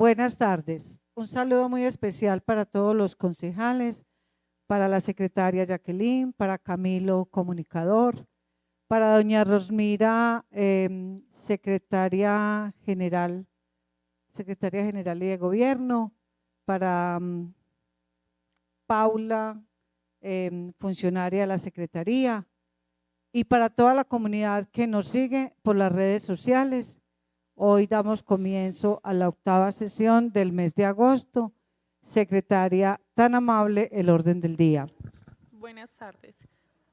Buenas tardes. Un saludo muy especial para todos los concejales, para la secretaria Jacqueline, para Camilo, comunicador, para doña Rosmira, secretaria general y de gobierno, para Paula, funcionaria de la secretaría, y para toda la comunidad que nos sigue por las redes sociales. Hoy damos comienzo a la 8ª sesión del mes de agosto. Secretaria, tan amable, el orden del día. Buenas tardes.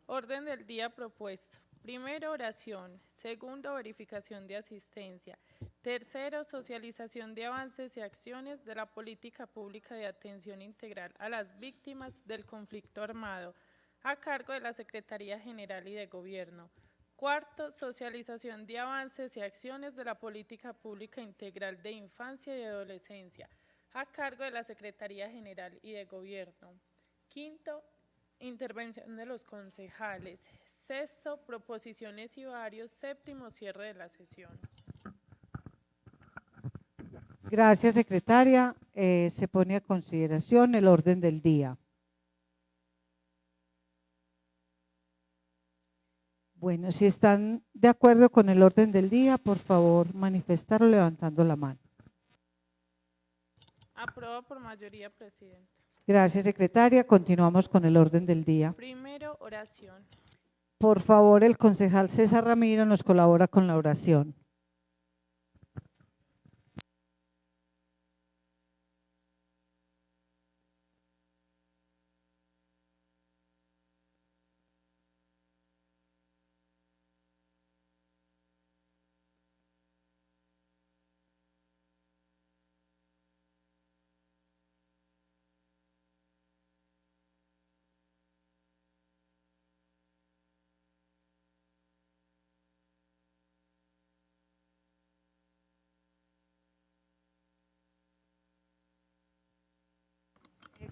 Orden del día propuesto. Primero, oración. Segundo, verificación de asistencia. Tercero, socialización de avances y acciones de la política pública de atención integral a las víctimas del conflicto armado, a cargo de la Secretaría General y de Gobierno. Cuarto, socialización de avances y acciones de la política pública integral de infancia y adolescencia, a cargo de la Secretaría General y de Gobierno. Quinto, intervención de los concejales. Sexto, proposiciones y varios. Séptimo, cierre de la sesión. Gracias, secretaria. Se pone a consideración el orden del día. Bueno, si están de acuerdo con el orden del día, por favor, manifestarlo levantando la mano. Aprobado por mayoría, presidente. Gracias, secretaria. Continuamos con el orden del día. Primero, oración. Por favor, el concejal César Ramiro nos colabora con la oración.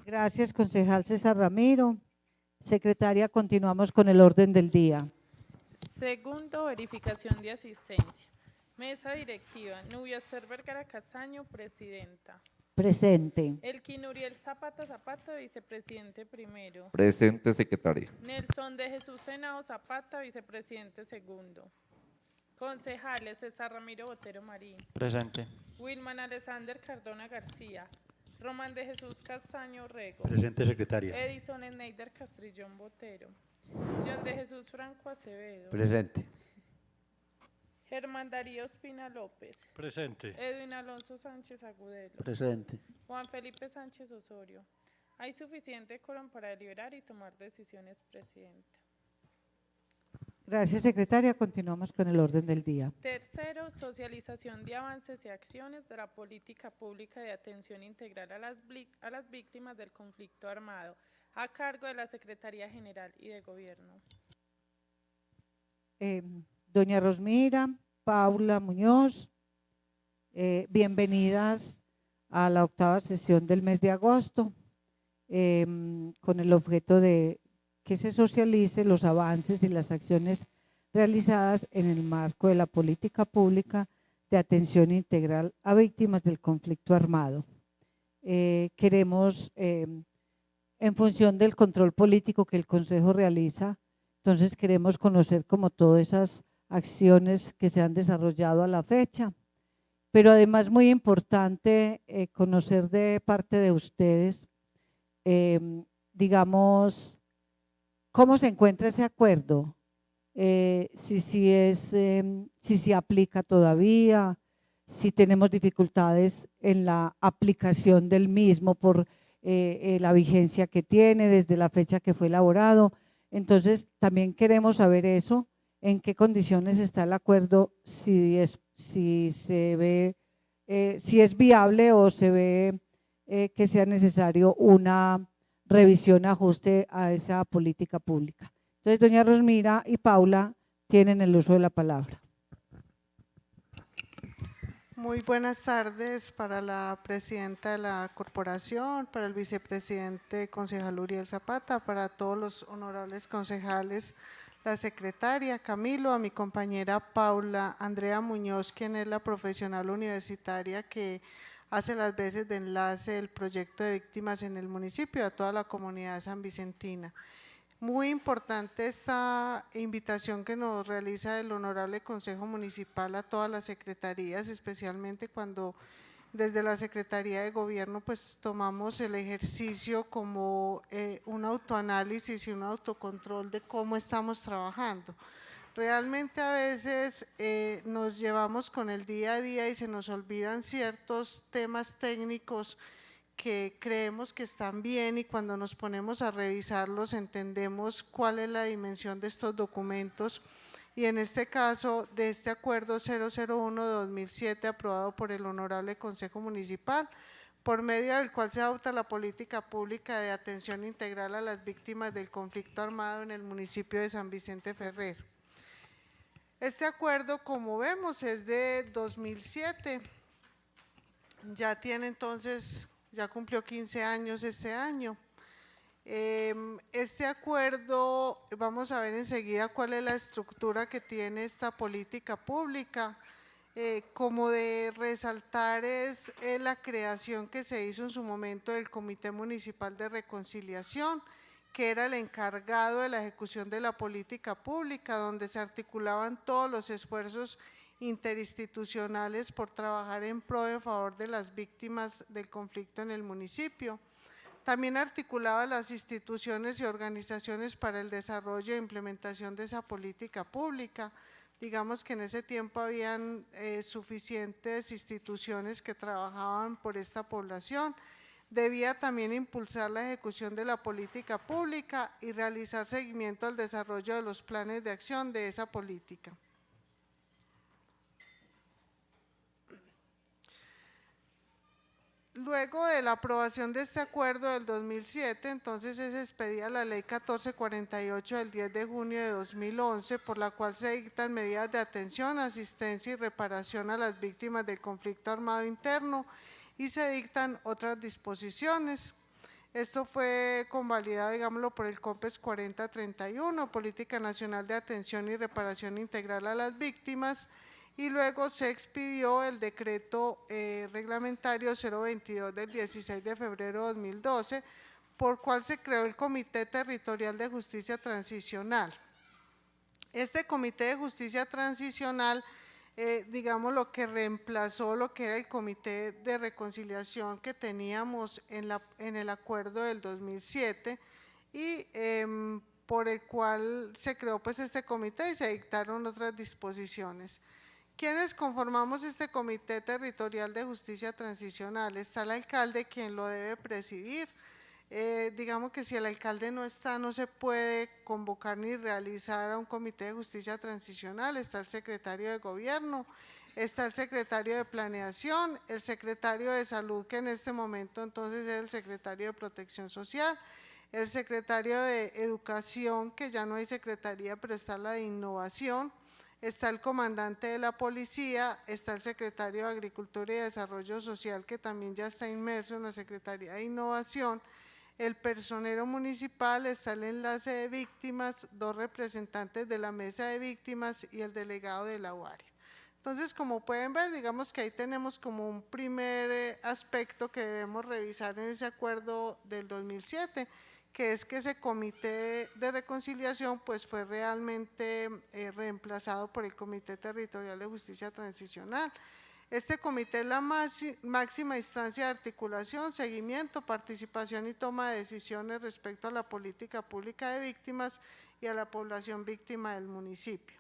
Gracias, concejal César Ramiro. Secretaria, continuamos con el orden del día. Segundo, verificación de asistencia. Mesa directiva. Nubia Esther Vergara Castaño, presidenta. Presente. Elkin Uriel Zapata, vicepresidente primero. Presente, secretaria. Nelson de Jesús Henao Zapata, vicepresidente segundo. Concejales: César Ramiro Botero Marín. Presente. Wilman Alexander Cardona García. Román de Jesús Castaño Rego. Presente, secretaria. Edison Sneider Castrillón Botero. John de Jesús Franco Acevedo. Presente. Germán Darío Espina López. Presente. Edwin Alonso Sánchez Agudelo. Presente. Juan Felipe Sánchez Osorio. Hay suficiente quórum para deliberar y tomar decisiones, presidenta. Gracias, secretaria. Continuamos con el orden del día. Tercero, socialización de avances y acciones de la política pública de atención integral a las víctimas del conflicto armado, a cargo de la Secretaría General y de Gobierno. Doña Rosmira, Paula Muñoz, bienvenidas a la 8ª sesión del mes de agosto, con el objeto de que se socialice los avances y las acciones realizadas en el marco de la política pública de atención integral a víctimas del conflicto armado. Queremos, en función del control político que el Consejo realiza, entonces queremos conocer como todas esas acciones que se han desarrollado a la fecha, pero además muy importante conocer de parte de ustedes, digamos, cómo se encuentra ese acuerdo, si se aplica todavía, si tenemos dificultades en la aplicación del mismo por la vigencia que tiene desde la fecha que fue elaborado. Entonces también queremos saber eso, en qué condiciones está el acuerdo, si es viable o se ve que sea necesario una revisión, ajuste a esa política pública. Entonces, doña Rosmira y Paula tienen el uso de la palabra. Muy buenas tardes para la presidenta de la corporación, para el vicepresidente concejal Uriel Zapata, para todos los honorables concejales, la secretaria Camilo, a mi compañera Paula Andrea Muñoz, quien es la profesional universitaria que hace las veces de enlace del proyecto de víctimas en el municipio a toda la comunidad sanvicentina. Muy importante esta invitación que nos realiza el Honorable Consejo Municipal a todas las secretarías, especialmente cuando desde la Secretaría de Gobierno pues tomamos el ejercicio como un autoanálisis y un autocontrol de cómo estamos trabajando. Realmente a veces nos llevamos con el día a día y se nos olvidan ciertos temas técnicos que creemos que están bien, y cuando nos ponemos a revisarlos entendemos cuál es la dimensión de estos documentos, y en este caso de este acuerdo 001-2007 aprobado por el Honorable Consejo Municipal, por medio del cual se adopta la política pública de atención integral a las víctimas del conflicto armado en el municipio de San Vicente Ferrer. Este acuerdo, como vemos, es de 2007, ya tiene entonces, ya cumplió 15 años este año. Este acuerdo, vamos a ver enseguida cuál es la estructura que tiene esta política pública. Como de resaltar es la creación que se hizo en su momento del Comité Municipal de Reconciliación, que era el encargado de la ejecución de la política pública, donde se articulaban todos los esfuerzos interinstitucionales por trabajar en pro de favor de las víctimas del conflicto en el municipio. También articulaba las instituciones y organizaciones para el desarrollo e implementación de esa política pública. Digamos que en ese tiempo habían suficientes instituciones que trabajaban por esta población. Debía también impulsar la ejecución de la política pública y realizar seguimiento al desarrollo de los planes de acción de esa política. Luego de la aprobación de este acuerdo del 2007, entonces es expedida la Ley 1448 del 10 de junio de 2011, por la cual se dictan medidas de atención, asistencia y reparación a las víctimas del conflicto armado interno, y se dictan otras disposiciones. Esto fue convalidado, digámoslo, por el COMPES 4031, Política Nacional de Atención y Reparación Integral a las Víctimas, y luego se expidió el decreto reglamentario 022 del 16 de febrero de 2012, por cual se creó el Comité Territorial de Justicia Transicional. Este Comité de Justicia Transicional, digamos, lo que reemplazó lo que era el Comité de Reconciliación que teníamos en el acuerdo del 2007, y por el cual se creó pues este comité y se dictaron otras disposiciones. ¿Quiénes conformamos este Comité Territorial de Justicia Transicional? Está el alcalde, quien lo debe presidir. Digamos que si el alcalde no está, no se puede convocar ni realizar a un Comité de Justicia Transicional. Está el secretario de Gobierno, está el secretario de Planeación, el secretario de Salud, que en este momento entonces es el secretario de Protección Social, el secretario de Educación, que ya no hay secretaría, pero está la de Innovación, está el comandante de la policía, está el secretario de Agricultura y Desarrollo Social, que también ya está inmerso en la Secretaría de Innovación, el personero municipal, está el enlace de víctimas, 2 representantes de la mesa de víctimas y el delegado de la UARE. Entonces, como pueden ver, digamos que ahí tenemos como un primer aspecto que debemos revisar en ese acuerdo del 2007, que es que ese Comité de Reconciliación pues fue realmente reemplazado por el Comité Territorial de Justicia Transicional. Este comité es la máxima instancia de articulación, seguimiento, participación y toma de decisiones respecto a la política pública de víctimas y a la población víctima del municipio.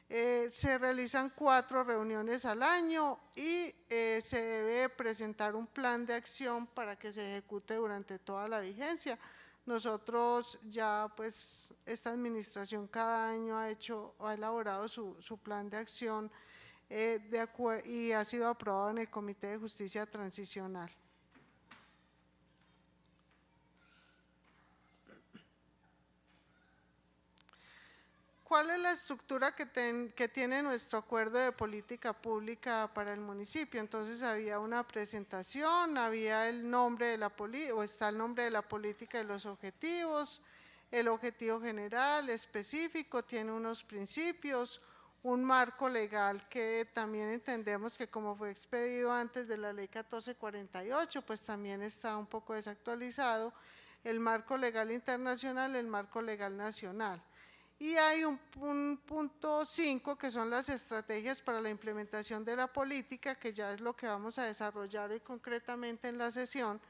Se realizan 4 reuniones al año y se debe presentar un plan de acción para que se ejecute durante toda la vigencia. Nosotros ya pues esta administración cada año ha elaborado su plan de acción y ha sido aprobado en el Comité de Justicia Transicional. ¿Cuál es la estructura que tiene nuestro acuerdo de política pública para el municipio? Entonces había una presentación, había el nombre de la política, o está el nombre de la política y los objetivos, el objetivo general, específico, tiene unos principios, un marco legal que también entendemos que como fue expedido antes de la ley 1448, pues también está un poco desactualizado, el marco legal internacional, el marco legal nacional. Y hay un punto 5 que son las estrategias para la implementación de la política, que ya es lo que vamos a desarrollar hoy concretamente en la sesión.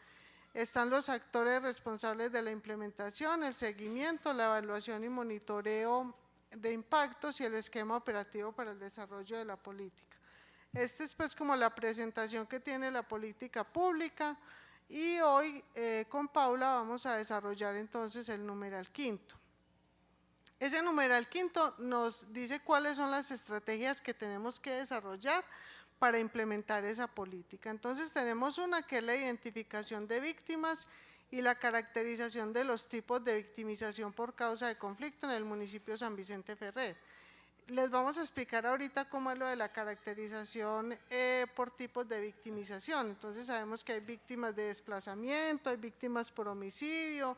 Están los actores responsables de la implementación, el seguimiento, la evaluación y monitoreo de impactos y el esquema operativo para el desarrollo de la política. Esta es pues como la presentación que tiene la política pública y hoy con Paula vamos a desarrollar entonces el numeral quinto. Ese numeral quinto nos dice cuáles son las estrategias que tenemos que desarrollar para implementar esa política. Entonces tenemos una que es la identificación de víctimas y la caracterización de los tipos de victimización por causa de conflicto en el municipio San Vicente Ferrer. Les vamos a explicar ahorita cómo es lo de la caracterización por tipos de victimización. Entonces sabemos que hay víctimas de desplazamiento, hay víctimas por homicidio,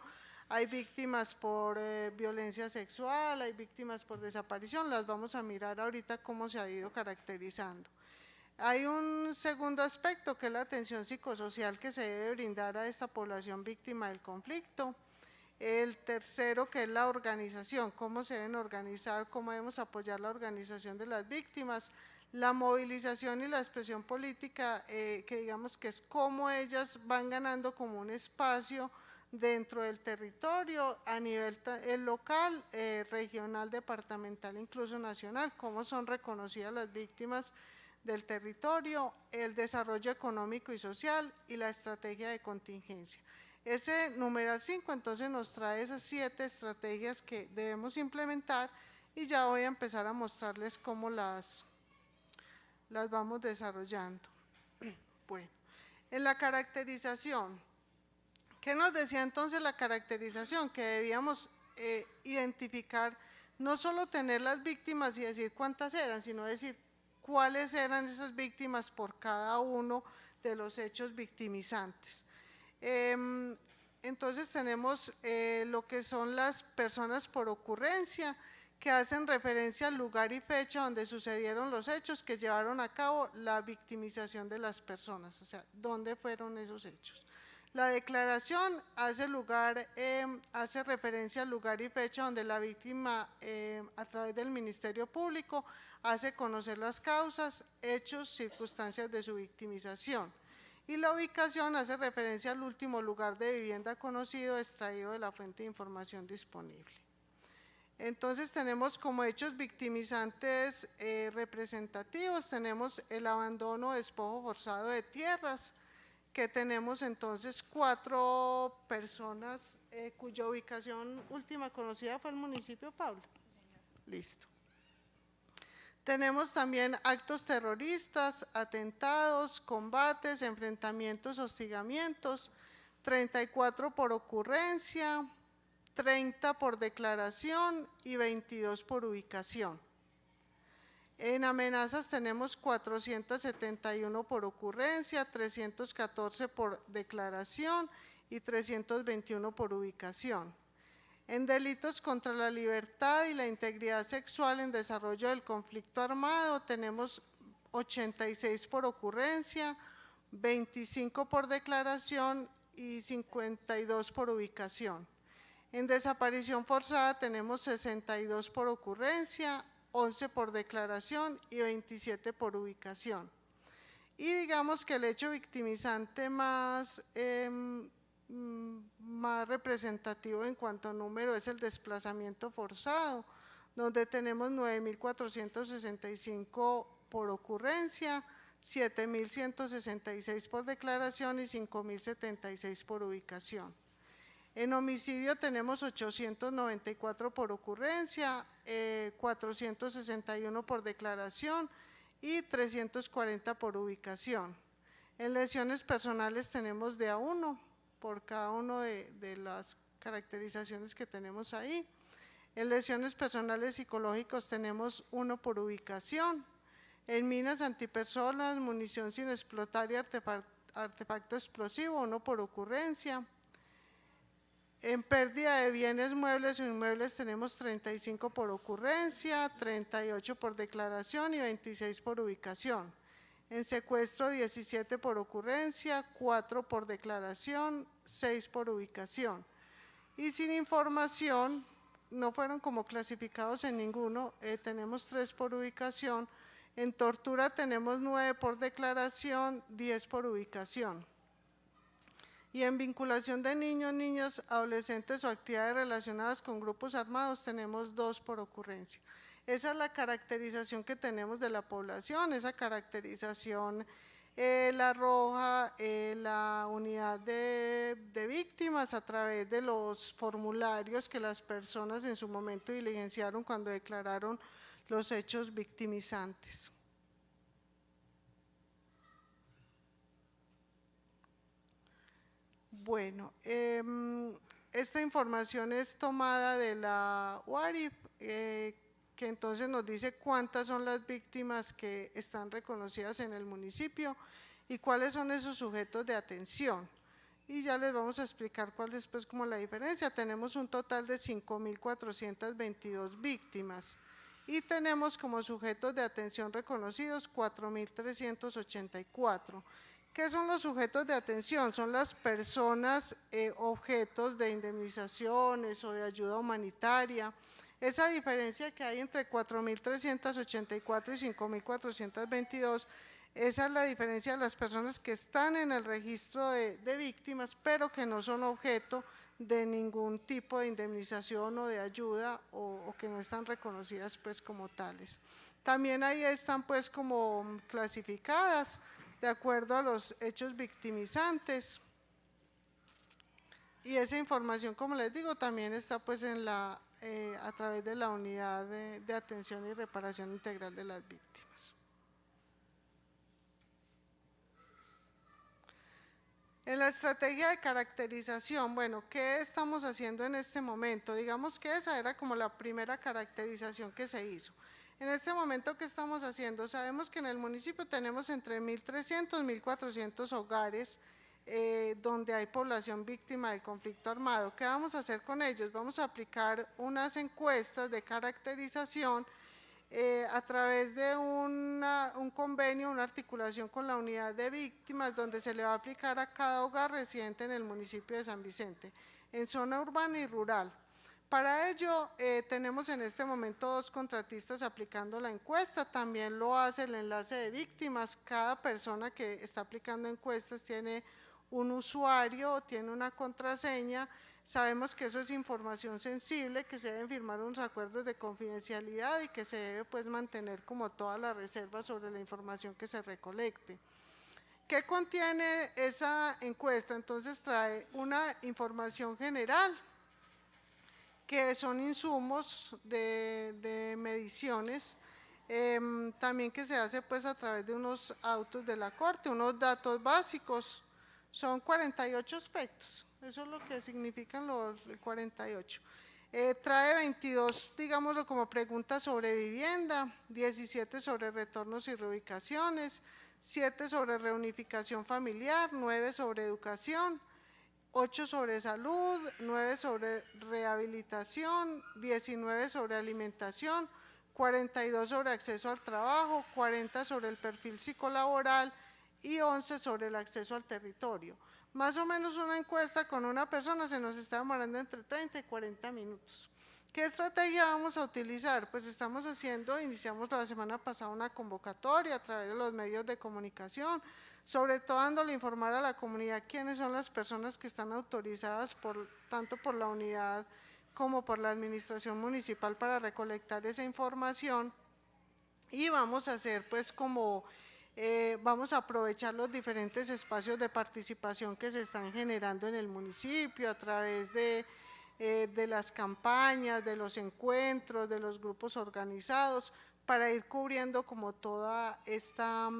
hay víctimas por violencia sexual, hay víctimas por desaparición. Las vamos a mirar ahorita cómo se ha ido caracterizando. Hay un segundo aspecto que es la atención psicosocial que se debe brindar a esta población víctima del conflicto. El tercero que es la organización, cómo se deben organizar, cómo debemos apoyar la organización de las víctimas. La movilización y la expresión política, que digamos que es cómo ellas van ganando como un espacio dentro del territorio a nivel local, regional, departamental, incluso nacional, cómo son reconocidas las víctimas del territorio, el desarrollo económico y social y la estrategia de contingencia. Ese numeral 5 entonces nos trae esas 7 estrategias que debemos implementar y ya voy a empezar a mostrarles cómo las vamos desarrollando. Bueno, en la caracterización, ¿qué nos decía entonces la caracterización? Que debíamos identificar, no solo tener las víctimas y decir cuántas eran, sino decir cuáles eran esas víctimas por cada uno de los hechos victimizantes. Entonces tenemos lo que son las personas por ocurrencia, que hacen referencia al lugar y fecha donde sucedieron los hechos que llevaron a cabo la victimización de las personas, o sea, dónde fueron esos hechos. La declaración hace referencia al lugar y fecha donde la víctima, a través del Ministerio Público, hace conocer las causas, hechos, circunstancias de su victimización. Y la ubicación hace referencia al último lugar de vivienda conocido, extraído de la fuente de información disponible. Entonces tenemos como hechos victimizantes representativos, tenemos el abandono o despojo forzado de tierras, que tenemos entonces 4 personas cuya ubicación última conocida fue el municipio Pablo. Listo. Tenemos también actos terroristas, atentados, combates, enfrentamientos, hostigamientos, 34 por ocurrencia, 30 por declaración y 22 por ubicación. En amenazas tenemos 471 por ocurrencia, 314 por declaración y 321 por ubicación. En delitos contra la libertad y la integridad sexual en desarrollo del conflicto armado tenemos 86 por ocurrencia, 25 por declaración y 52 por ubicación. En desaparición forzada tenemos 62 por ocurrencia, 11 por declaración y 27 por ubicación. Y digamos que el hecho victimizante más representativo en cuanto a número es el desplazamiento forzado, donde tenemos 9.465 por ocurrencia, 7.166 por declaración y 5.076 por ubicación. En homicidio tenemos 894 por ocurrencia, 461 por declaración y 340 por ubicación. En lesiones personales tenemos de a 1 por cada uno de las caracterizaciones que tenemos ahí. En lesiones personales psicológicos tenemos 1 por ubicación. En minas antipersonas, munición sin explotar y artefacto explosivo, 1 por ocurrencia. En pérdida de bienes muebles o inmuebles tenemos 35 por ocurrencia, 38 por declaración y 26 por ubicación. En secuestro 17 por ocurrencia, 4 por declaración, 6 por ubicación. Y sin información, no fueron como clasificados en ninguno, tenemos 3 por ubicación. En tortura tenemos 9 por declaración, 10 por ubicación. Y en vinculación de niños, niñas, adolescentes o actividades relacionadas con grupos armados tenemos 2 por ocurrencia. Esa es la caracterización que tenemos de la población, esa caracterización la arroja la unidad de víctimas a través de los formularios que las personas en su momento diligenciaron cuando declararon los hechos victimizantes. Bueno, esta información es tomada de la UARI, que entonces nos dice cuántas son las víctimas que están reconocidas en el municipio y cuáles son esos sujetos de atención. Y ya les vamos a explicar cuál es pues como la diferencia. Tenemos un total de 5.422 víctimas y tenemos como sujetos de atención reconocidos 4.384. ¿Qué son los sujetos de atención? Son las personas objetos de indemnizaciones o de ayuda humanitaria. Esa diferencia que hay entre 4.384 y 5.422, esa es la diferencia de las personas que están en el registro de víctimas, pero que no son objeto de ningún tipo de indemnización o de ayuda o que no están reconocidas pues como tales. También ahí están pues como clasificadas de acuerdo a los hechos victimizantes. Y esa información, como les digo, también está pues en la a través de la unidad de atención y reparación integral de las víctimas. En la estrategia de caracterización, bueno, ¿qué estamos haciendo en este momento? Digamos que esa era como la primera caracterización que se hizo. En este momento, ¿qué estamos haciendo? Sabemos que en el municipio tenemos entre 1.300 y 1.400 hogares donde hay población víctima del conflicto armado. ¿Qué vamos a hacer con ellos? Vamos a aplicar unas encuestas de caracterización a través de un convenio, una articulación con la unidad de víctimas, donde se le va a aplicar a cada hogar residente en el municipio de San Vicente, en zona urbana y rural. Para ello, tenemos en este momento 2 contratistas aplicando la encuesta, también lo hace el enlace de víctimas. Cada persona que está aplicando encuestas tiene un usuario, tiene una contraseña. Sabemos que eso es información sensible, que se deben firmar unos acuerdos de confidencialidad y que se debe pues mantener como toda la reserva sobre la información que se recolecte. ¿Qué contiene esa encuesta? Entonces trae una información general, que son insumos de mediciones, también que se hace pues a través de unos autos de la Corte, unos datos básicos. Son 48 aspectos, eso es lo que significan los 48. Trae 22, digámoslo como preguntas sobre vivienda, 17 sobre retornos y reubicaciones, 7 sobre reunificación familiar, 9 sobre educación, 8 sobre salud, 9 sobre rehabilitación, 19 sobre alimentación, 42 sobre acceso al trabajo, 40 sobre el perfil psicolaboral y 11 sobre el acceso al territorio. Más o menos una encuesta con una persona se nos está demorando entre 30 y 40 minutos. ¿Qué estrategia vamos a utilizar? Pues iniciamos la semana pasada una convocatoria a través de los medios de comunicación, sobre todo dándole a informar a la comunidad quiénes son las personas que están autorizadas tanto por la unidad como por la administración municipal para recolectar esa información. Y vamos a hacer pues como vamos a aprovechar los diferentes espacios de participación que se están generando en el municipio a través de las campañas, de los encuentros, de los grupos organizados, para ir cubriendo como toda esta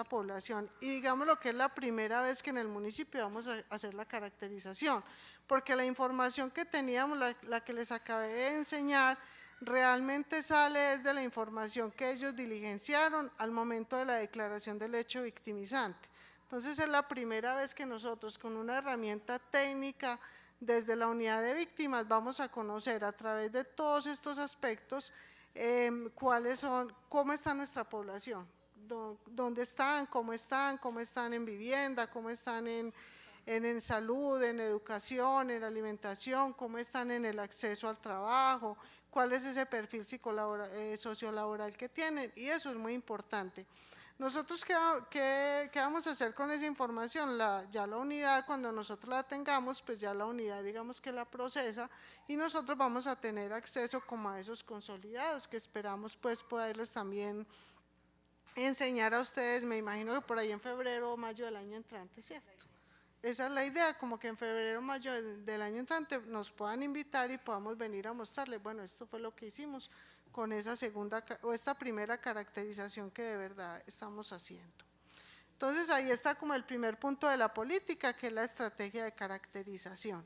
población. Y digamos lo que es la primera vez que en el municipio vamos a hacer la caracterización, porque la información que teníamos, la que les acabé de enseñar, realmente sale desde la información que ellos diligenciaron al momento de la declaración del hecho victimizante. Entonces es la primera vez que nosotros con una herramienta técnica desde la unidad de víctimas vamos a conocer a través de todos estos aspectos cuáles son, cómo está nuestra población, dónde están, cómo están en vivienda, cómo están en salud, en educación, en alimentación, cómo están en el acceso al trabajo, cuál es ese perfil sociolaboral que tienen, y eso es muy importante. Nosotros, ¿qué vamos a hacer con esa información? Ya la unidad, cuando nosotros la tengamos, pues ya la unidad, digamos que la procesa, y nosotros vamos a tener acceso como a esos consolidados, que esperamos pues poderles también enseñar a ustedes, me imagino que por ahí en febrero o mayo del año entrante, ¿cierto? Esa es la idea, como que en febrero o mayo del año entrante nos puedan invitar y podamos venir a mostrarles, bueno, esto fue lo que hicimos con esa segunda o esta primera caracterización que de verdad estamos haciendo. Entonces ahí está como el primer punto de la política, que es la estrategia de caracterización.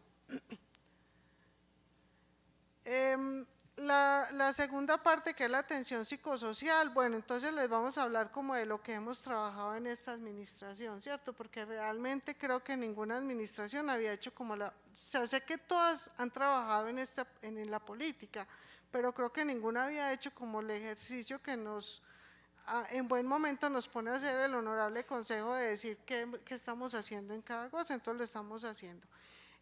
La segunda parte, que es la atención psicosocial, bueno, entonces les vamos a hablar como de lo que hemos trabajado en esta administración, ¿cierto? Porque realmente creo que ninguna administración había hecho como o sea, sé que todas han trabajado en la política, pero creo que ninguna había hecho como el ejercicio que en buen momento nos pone a hacer el honorable consejo de decir qué estamos haciendo en cada cosa, entonces lo estamos haciendo.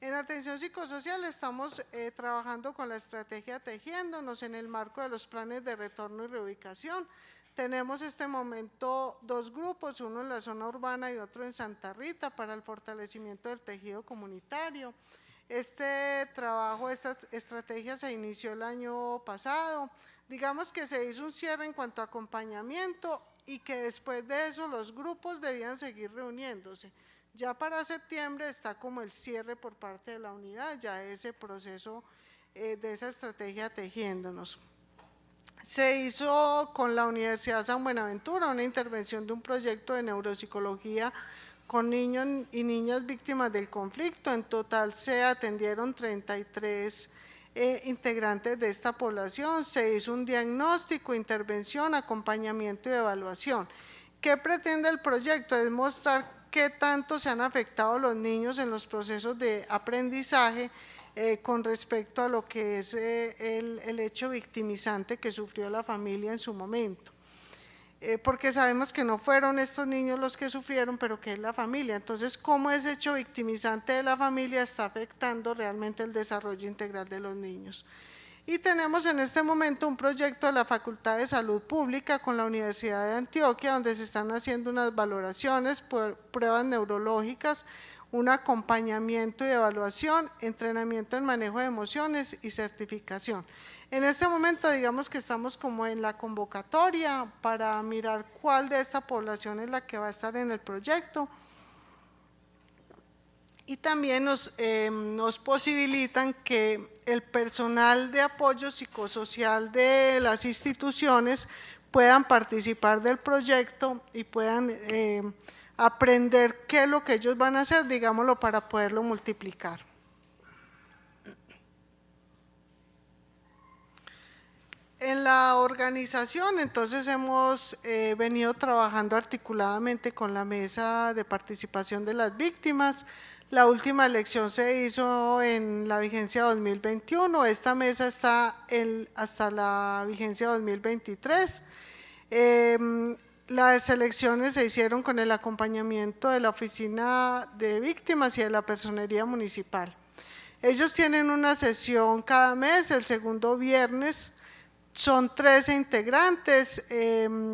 En atención psicosocial estamos trabajando con la estrategia Tejiéndonos en el marco de los planes de retorno y reubicación. Tenemos este momento 2 grupos, uno en la zona urbana y otro en Santa Rita, para el fortalecimiento del tejido comunitario. Este trabajo, esta estrategia se inició el año pasado. Digamos que se hizo un cierre en cuanto a acompañamiento y que después de eso los grupos debían seguir reuniéndose. Ya para septiembre está como el cierre por parte de la unidad, ya ese proceso de esa estrategia Tejiéndonos. Se hizo con la Universidad San Buenaventura una intervención de un proyecto de neuropsicología con niños y niñas víctimas del conflicto. En total se atendieron 33 integrantes de esta población, se hizo un diagnóstico, intervención, acompañamiento y evaluación. ¿Qué pretende el proyecto? Es mostrar qué tanto se han afectado los niños en los procesos de aprendizaje con respecto a lo que es el hecho victimizante que sufrió la familia en su momento. Porque sabemos que no fueron estos niños los que sufrieron, pero que es la familia. Entonces, ¿cómo ese hecho victimizante de la familia está afectando realmente el desarrollo integral de los niños? Y tenemos en este momento un proyecto de la Facultad de Salud Pública con la Universidad de Antioquia, donde se están haciendo unas valoraciones, pruebas neurológicas, un acompañamiento y evaluación, entrenamiento en manejo de emociones y certificación. En este momento, digamos que estamos como en la convocatoria para mirar cuál de esta población es la que va a estar en el proyecto. Y también nos posibilitan que el personal de apoyo psicosocial de las instituciones puedan participar del proyecto y puedan aprender qué es lo que ellos van a hacer, digámoslo, para poderlo multiplicar. En la organización, entonces, hemos venido trabajando articuladamente con la Mesa de Participación de las Víctimas. La última elección se hizo en la vigencia 2021, esta mesa está hasta la vigencia 2023. Las elecciones se hicieron con el acompañamiento de la Oficina de Víctimas y de la Personería Municipal. Ellos tienen una sesión cada mes, el segundo viernes. Son 13 integrantes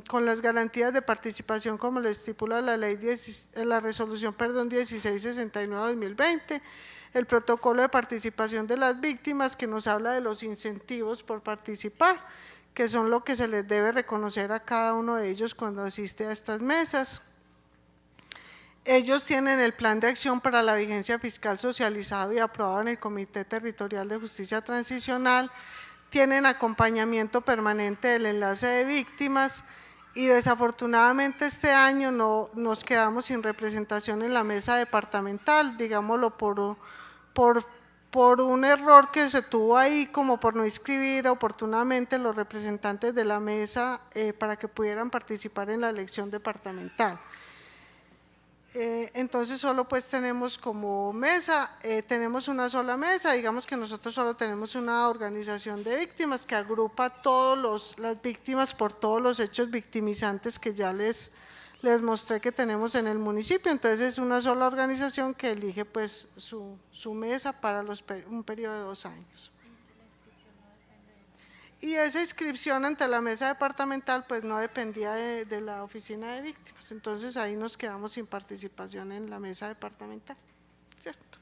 con las garantías de participación como lo estipula la resolución 1669-2020, el protocolo de participación de las víctimas que nos habla de los incentivos por participar, que son lo que se les debe reconocer a cada uno de ellos cuando asiste a estas mesas. Ellos tienen el plan de acción para la vigencia fiscal socializado y aprobado en el Comité Territorial de Justicia Transicional, tienen acompañamiento permanente del enlace de víctimas y desafortunadamente este año nos quedamos sin representación en la mesa departamental, digámoslo por un error que se tuvo ahí, como por no inscribir oportunamente los representantes de la mesa para que pudieran participar en la elección departamental. Entonces solo pues tenemos como mesa, tenemos una sola mesa, digamos que nosotros solo tenemos una organización de víctimas que agrupa todas las víctimas por todos los hechos victimizantes que ya les mostré que tenemos en el municipio. Entonces es una sola organización que elige pues su mesa para un periodo de 2 años. Y esa inscripción ante la mesa departamental pues no dependía de la oficina de víctimas, entonces ahí nos quedamos sin participación en la mesa departamental, ¿cierto?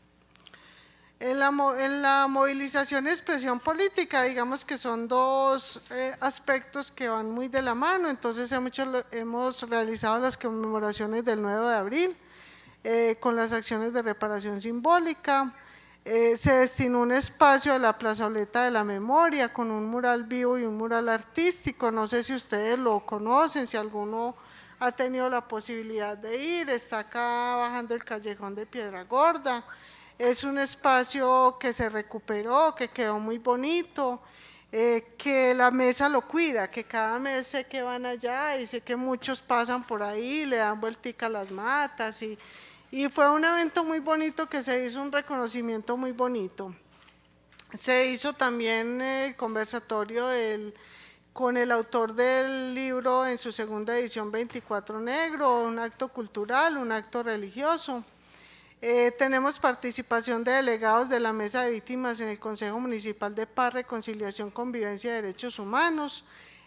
En la movilización y expresión política, digamos que son 2 aspectos que van muy de la mano. Entonces hemos realizado las conmemoraciones del 9 de abril con las acciones de reparación simbólica. Se destinó un espacio a la plazoleta de la memoria con un mural vivo y un mural artístico. No sé si ustedes lo conocen, si alguno ha tenido la posibilidad de ir. Está acá bajando el callejón de Piedra Gorda. Es un espacio que se recuperó, que quedó muy bonito, que la mesa lo cuida, que cada mes sé que van allá y sé que muchos pasan por ahí, le dan vueltica a las matas y fue un evento muy bonito que se hizo un reconocimiento muy bonito. Se hizo también el conversatorio con el autor del libro en su segunda edición 24 Negro, un acto cultural, un acto religioso. Tenemos participación de delegados de la Mesa de Víctimas en el Consejo Municipal de Paz, Reconciliación, Convivencia y Derechos Humanos,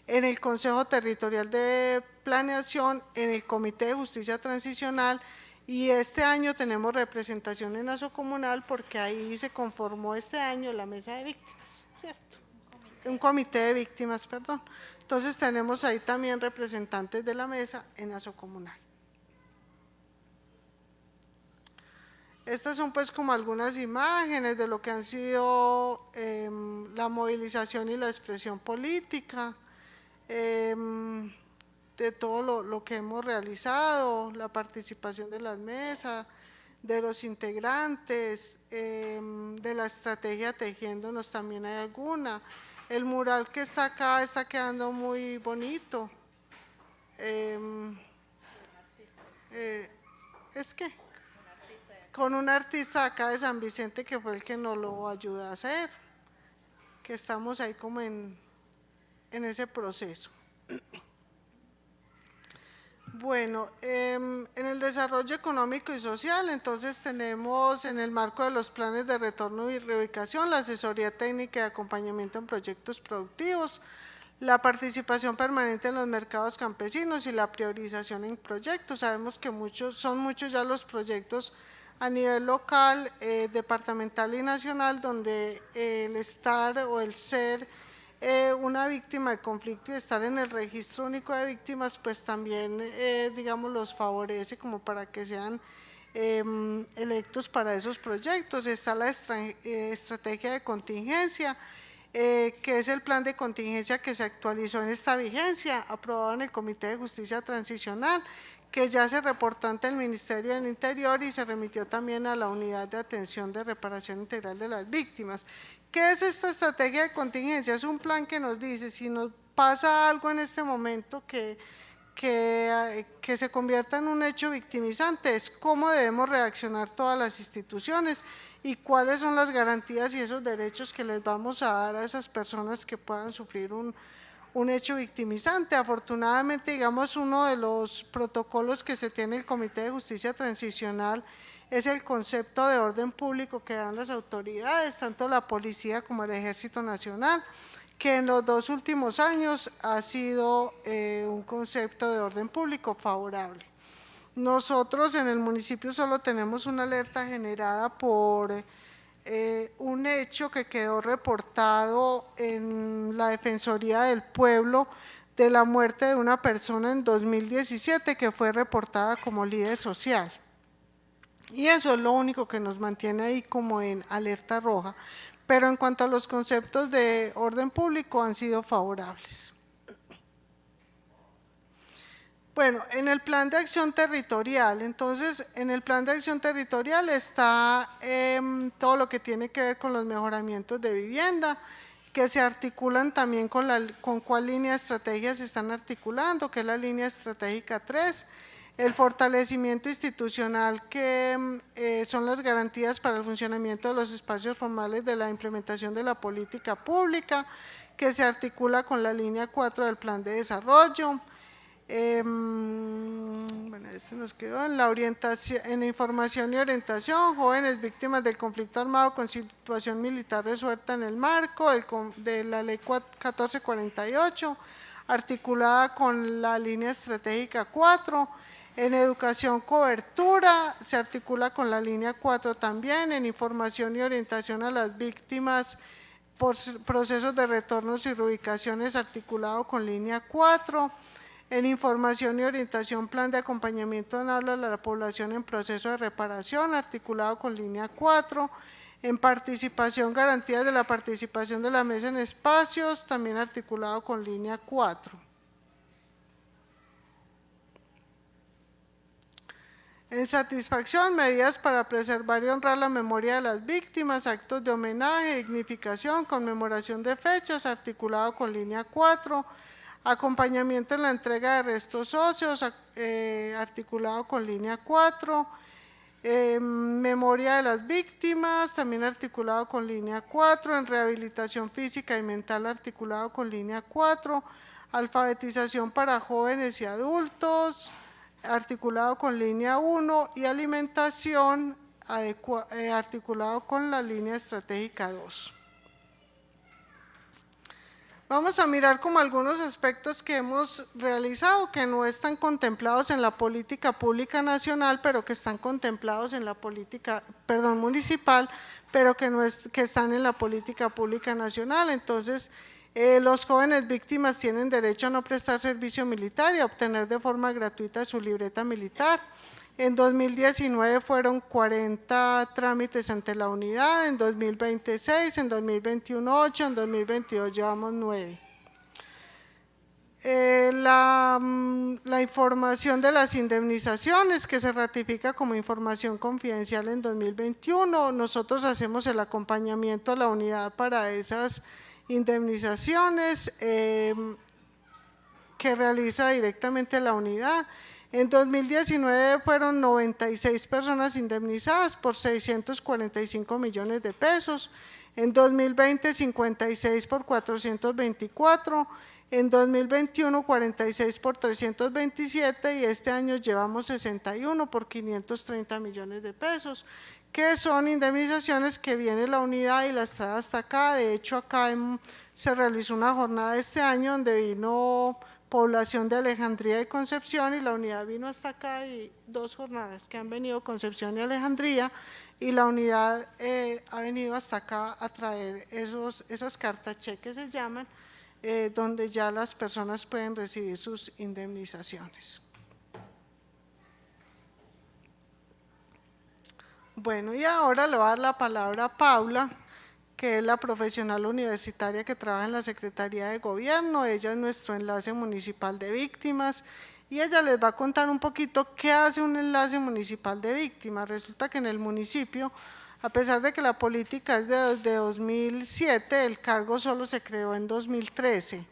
en el Consejo Territorial de Planeación, en el Comité de Justicia Transicional, y este año tenemos representación en Asocomunal porque ahí se conformó este año la Mesa de Víctimas, ¿cierto? Un comité de víctimas, perdón. Entonces tenemos ahí también representantes de la mesa en Asocomunal. Estas son pues como algunas imágenes de lo que han sido la movilización y la expresión política, de todo lo que hemos realizado, la participación de las mesas, de los integrantes, de la estrategia tejiéndonos también hay alguna. El mural que está acá está quedando muy bonito. Es que con un artista acá de San Vicente que fue el que nos lo ayudó a hacer, que estamos ahí como en ese proceso. Bueno, en el desarrollo económico y social, entonces tenemos en el marco de los planes de retorno y reubicación, la asesoría técnica y acompañamiento en proyectos productivos, la participación permanente en los mercados campesinos y la priorización en proyectos. Sabemos que son muchos ya los proyectos a nivel local, departamental y nacional, donde el estar o el ser una víctima de conflicto y estar en el registro único de víctimas, pues también, digamos, los favorece como para que sean electos para esos proyectos. Está la estrategia de contingencia, que es el plan de contingencia que se actualizó en esta vigencia, aprobado en el Comité de Justicia Transicional, que ya se reportó ante el Ministerio del Interior y se remitió también a la Unidad de Atención de Reparación Integral de las Víctimas. ¿Qué es esta estrategia de contingencia? Es un plan que nos dice, si nos pasa algo en este momento que se convierta en un hecho victimizante, es cómo debemos reaccionar todas las instituciones y cuáles son las garantías y esos derechos que les vamos a dar a esas personas que puedan sufrir un hecho victimizante. Afortunadamente, digamos, uno de los protocolos que se tiene el Comité de Justicia Transicional es el concepto de orden público que dan las autoridades, tanto la policía como el Ejército Nacional, que en los 2 últimos años ha sido un concepto de orden público favorable. Nosotros en el municipio solo tenemos una alerta generada por un hecho que quedó reportado en la Defensoría del Pueblo de la muerte de una persona en 2017 que fue reportada como líder social. Y eso es lo único que nos mantiene ahí como en alerta roja, pero en cuanto a los conceptos de orden público han sido favorables. Bueno, en el plan de acción territorial, entonces en el plan de acción territorial está todo lo que tiene que ver con los mejoramientos de vivienda, que se articulan también con cuál línea de estrategia se están articulando, que es la línea estratégica 3, el fortalecimiento institucional que son las garantías para el funcionamiento de los espacios formales de la implementación de la política pública, que se articula con la línea 4 del plan de desarrollo. Bueno, este nos quedó en la orientación, en la información y orientación, jóvenes víctimas del conflicto armado con situación militar resuelta en el marco de la ley 1448, articulada con la línea estratégica 4, en educación cobertura, se articula con la línea 4 también, en información y orientación a las víctimas por procesos de retornos y reubicaciones, articulado con línea 4, en información y orientación, plan de acompañamiento en habla a la población en proceso de reparación, articulado con línea 4, en participación, garantías de la participación de la mesa en espacios, también articulado con línea 4. En satisfacción, medidas para preservar y honrar la memoria de las víctimas, actos de homenaje, dignificación, conmemoración de fechas, articulado con línea 4, acompañamiento en la entrega de restos óseos, articulado con línea 4, memoria de las víctimas, también articulado con línea 4, en rehabilitación física y mental, articulado con línea 4, alfabetización para jóvenes y adultos, articulado con línea 1, y alimentación articulado con la línea estratégica 2. Vamos a mirar como algunos aspectos que hemos realizado que no están contemplados en la política pública nacional, pero que están contemplados en la política, municipal, pero que están en la política pública nacional. Entonces, los jóvenes víctimas tienen derecho a no prestar servicio militar y a obtener de forma gratuita su libreta militar. En 2019 fueron 40 trámites ante la unidad, en 2020 6, en 2021 8, en 2022 llevamos 9. La información de las indemnizaciones, que se ratifica como información confidencial en 2021, nosotros hacemos el acompañamiento a la unidad para esas indemnizaciones que realiza directamente la unidad. En 2019 fueron 96 personas indemnizadas por 645 millones de pesos, en 2020 56 por 424, en 2021 46 por 327 y este año llevamos 61 por 530 millones de pesos, que son indemnizaciones que viene la unidad y las trae hasta acá. De hecho, acá se realizó una jornada este año donde vino población de Alejandría y Concepción, y la unidad vino hasta acá, y 2 jornadas que han venido Concepción y Alejandría, y la unidad ha venido hasta acá a traer esas cartas cheques, se llaman, donde ya las personas pueden recibir sus indemnizaciones. Bueno, y ahora le voy a dar la palabra a Paula, que es la profesional universitaria que trabaja en la Secretaría de Gobierno. Ella es nuestro enlace municipal de víctimas y ella les va a contar un poquito qué hace un enlace municipal de víctimas. Resulta que en el municipio, a pesar de que la política es de 2007, el cargo solo se creó en 2013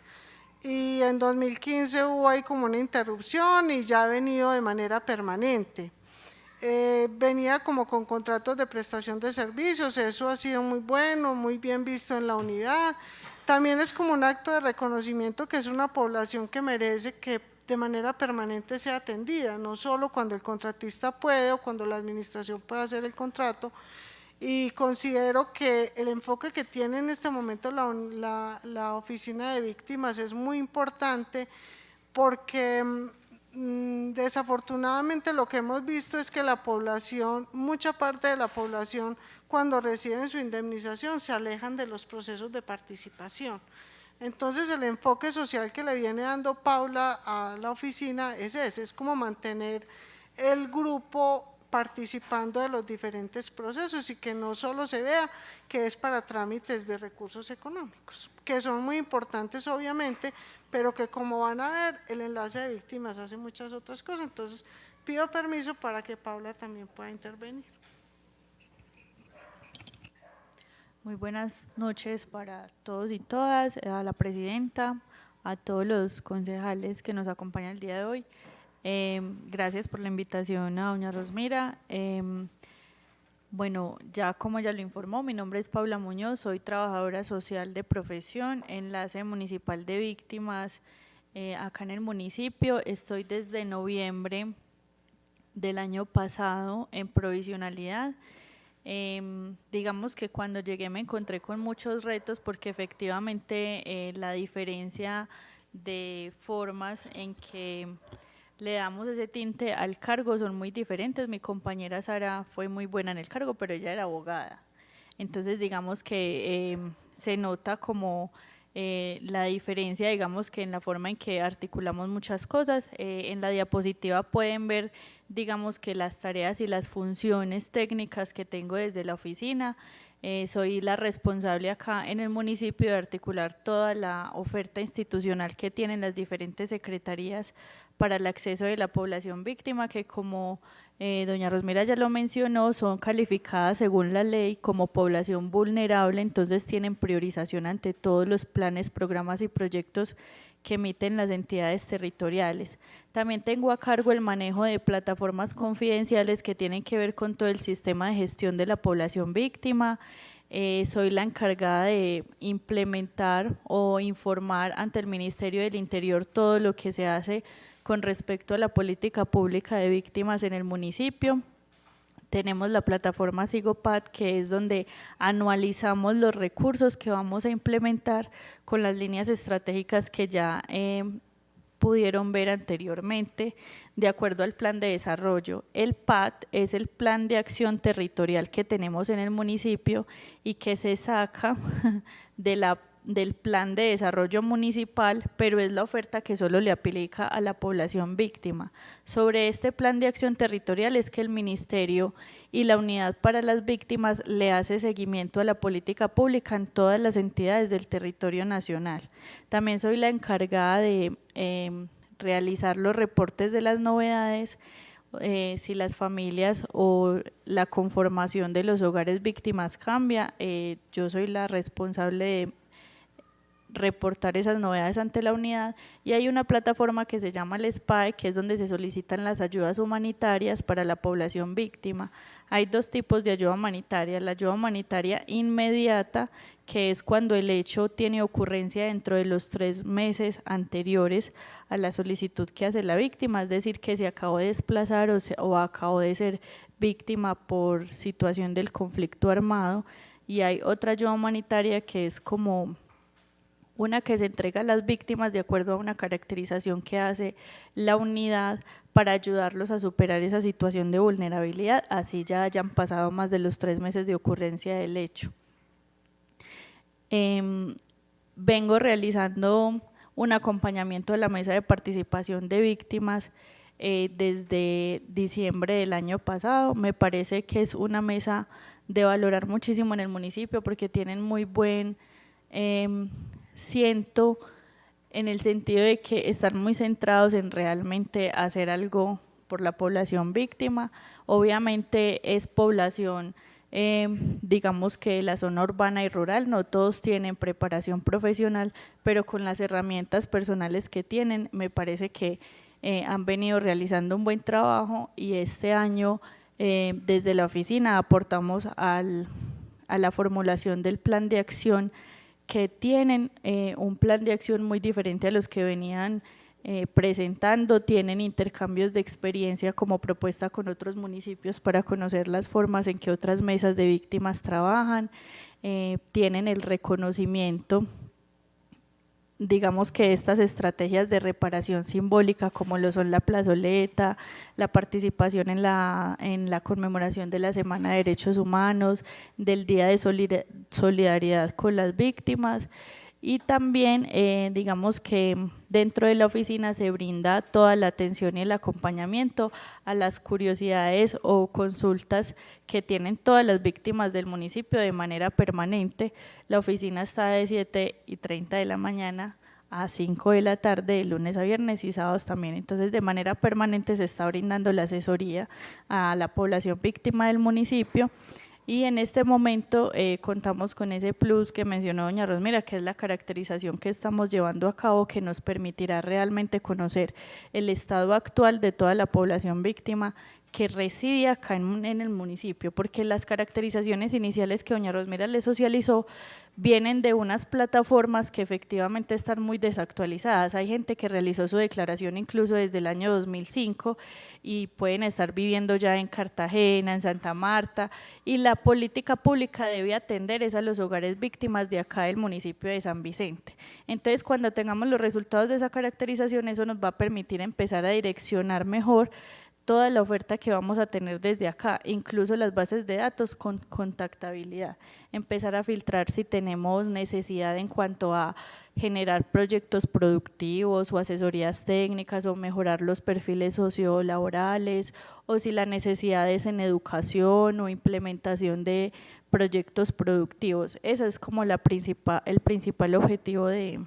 y en 2015 hubo ahí como una interrupción y ya ha venido de manera permanente. Venía como con contratos de prestación de servicios, eso ha sido muy bueno, muy bien visto en la unidad. También es como un acto de reconocimiento que es una población que merece que de manera permanente sea atendida, no solo cuando el contratista puede o cuando la administración puede hacer el contrato. Y considero que el enfoque que tiene en este momento la oficina de víctimas es muy importante, porque desafortunadamente lo que hemos visto es que la población, mucha parte de la población, cuando reciben su indemnización se alejan de los procesos de participación. Entonces el enfoque social que le viene dando Paula a la oficina es ese, es como mantener el grupo participando de los diferentes procesos y que no solo se vea que es para trámites de recursos económicos, que son muy importantes obviamente, pero que como van a ver, el enlace de víctimas hace muchas otras cosas. Entonces pido permiso para que Paula también pueda intervenir. Muy buenas noches para todos y todas, a la presidenta, a todos los concejales que nos acompañan el día de hoy. Gracias por la invitación a doña Rosmira. Bueno, ya como ya lo informó, mi nombre es Paula Muñoz, soy trabajadora social de profesión, enlace municipal de víctimas acá en el municipio. Estoy desde noviembre del año pasado en provisionalidad. Digamos que cuando llegué me encontré con muchos retos porque efectivamente la diferencia de formas en que le damos ese tinte al cargo son muy diferentes. Mi compañera Sara fue muy buena en el cargo, pero ella era abogada. Entonces, digamos que se nota como la diferencia, digamos que en la forma en que articulamos muchas cosas. En la diapositiva pueden ver, digamos que las tareas y las funciones técnicas que tengo desde la oficina. Soy la responsable acá en el municipio de articular toda la oferta institucional que tienen las diferentes secretarías para el acceso de la población víctima, que como doña Rosmira ya lo mencionó, son calificadas según la ley como población vulnerable, entonces tienen priorización ante todos los planes, programas y proyectos que emiten las entidades territoriales. También tengo a cargo el manejo de plataformas confidenciales que tienen que ver con todo el sistema de gestión de la población víctima. Soy la encargada de implementar o informar ante el Ministerio del Interior todo lo que se hace con respecto a la política pública de víctimas en el municipio. Tenemos la plataforma SIGOPAD, que es donde anualizamos los recursos que vamos a implementar con las líneas estratégicas que ya pudieron ver anteriormente, de acuerdo al plan de desarrollo. El PAT es el plan de acción territorial que tenemos en el municipio y que se saca del plan de desarrollo municipal, pero es la oferta que solo le aplica a la población víctima. Sobre este plan de acción territorial es que el Ministerio y la Unidad para las Víctimas le hace seguimiento a la política pública en todas las entidades del territorio nacional. También soy la encargada de realizar los reportes de las novedades, si las familias o la conformación de los hogares víctimas cambia, yo soy la responsable de reportar esas novedades ante la unidad, y hay una plataforma que se llama el SPAE, que es donde se solicitan las ayudas humanitarias para la población víctima. Hay dos tipos de ayuda humanitaria: la ayuda humanitaria inmediata, que es cuando el hecho tiene ocurrencia dentro de los 3 meses anteriores a la solicitud que hace la víctima, es decir, que se acabó de desplazar o acabó de ser víctima por situación del conflicto armado. Y hay otra ayuda humanitaria que es como una que se entrega a las víctimas de acuerdo a una caracterización que hace la unidad para ayudarlos a superar esa situación de vulnerabilidad, así ya hayan pasado más de los 3 meses de ocurrencia del hecho. Vengo realizando un acompañamiento a la mesa de participación de víctimas desde diciembre del año pasado. Me parece que es una mesa de valorar muchísimo en el municipio porque tienen muy buen siento, en el sentido de que están muy centrados en realmente hacer algo por la población víctima. Obviamente es población, digamos que la zona urbana y rural, no todos tienen preparación profesional, pero con las herramientas personales que tienen, me parece que han venido realizando un buen trabajo, y este año desde la oficina aportamos a la formulación del plan de acción, que tienen un plan de acción muy diferente a los que venían presentando. Tienen intercambios de experiencia como propuesta con otros municipios para conocer las formas en que otras mesas de víctimas trabajan, tienen el reconocimiento, digamos que estas estrategias de reparación simbólica como lo son la plazoleta, la participación en la conmemoración de la Semana de Derechos Humanos, del Día de Solidaridad con las Víctimas, y también digamos que dentro de la oficina se brinda toda la atención y el acompañamiento a las curiosidades o consultas que tienen todas las víctimas del municipio de manera permanente. La oficina está de 7:30 de la mañana a 5 de la tarde, de lunes a viernes, y sábados también. Entonces, de manera permanente se está brindando la asesoría a la población víctima del municipio. Y en este momento contamos con ese plus que mencionó doña Rosmira, que es la caracterización que estamos llevando a cabo, que nos permitirá realmente conocer el estado actual de toda la población víctima que reside acá en el municipio, porque las caracterizaciones iniciales que doña Rosmira le socializó vienen de unas plataformas que efectivamente están muy desactualizadas. Hay gente que realizó su declaración incluso desde el año 2005 y pueden estar viviendo ya en Cartagena, en Santa Marta, y la política pública debe atender es a los hogares víctimas de acá del municipio de San Vicente. Entonces, cuando tengamos los resultados de esa caracterización, eso nos va a permitir empezar a direccionar mejor toda la oferta que vamos a tener desde acá, incluso las bases de datos con contactabilidad, empezar a filtrar si tenemos necesidad en cuanto a generar proyectos productivos o asesorías técnicas o mejorar los perfiles sociolaborales, o si la necesidad es en educación o implementación de proyectos productivos. Ese es como el principal objetivo de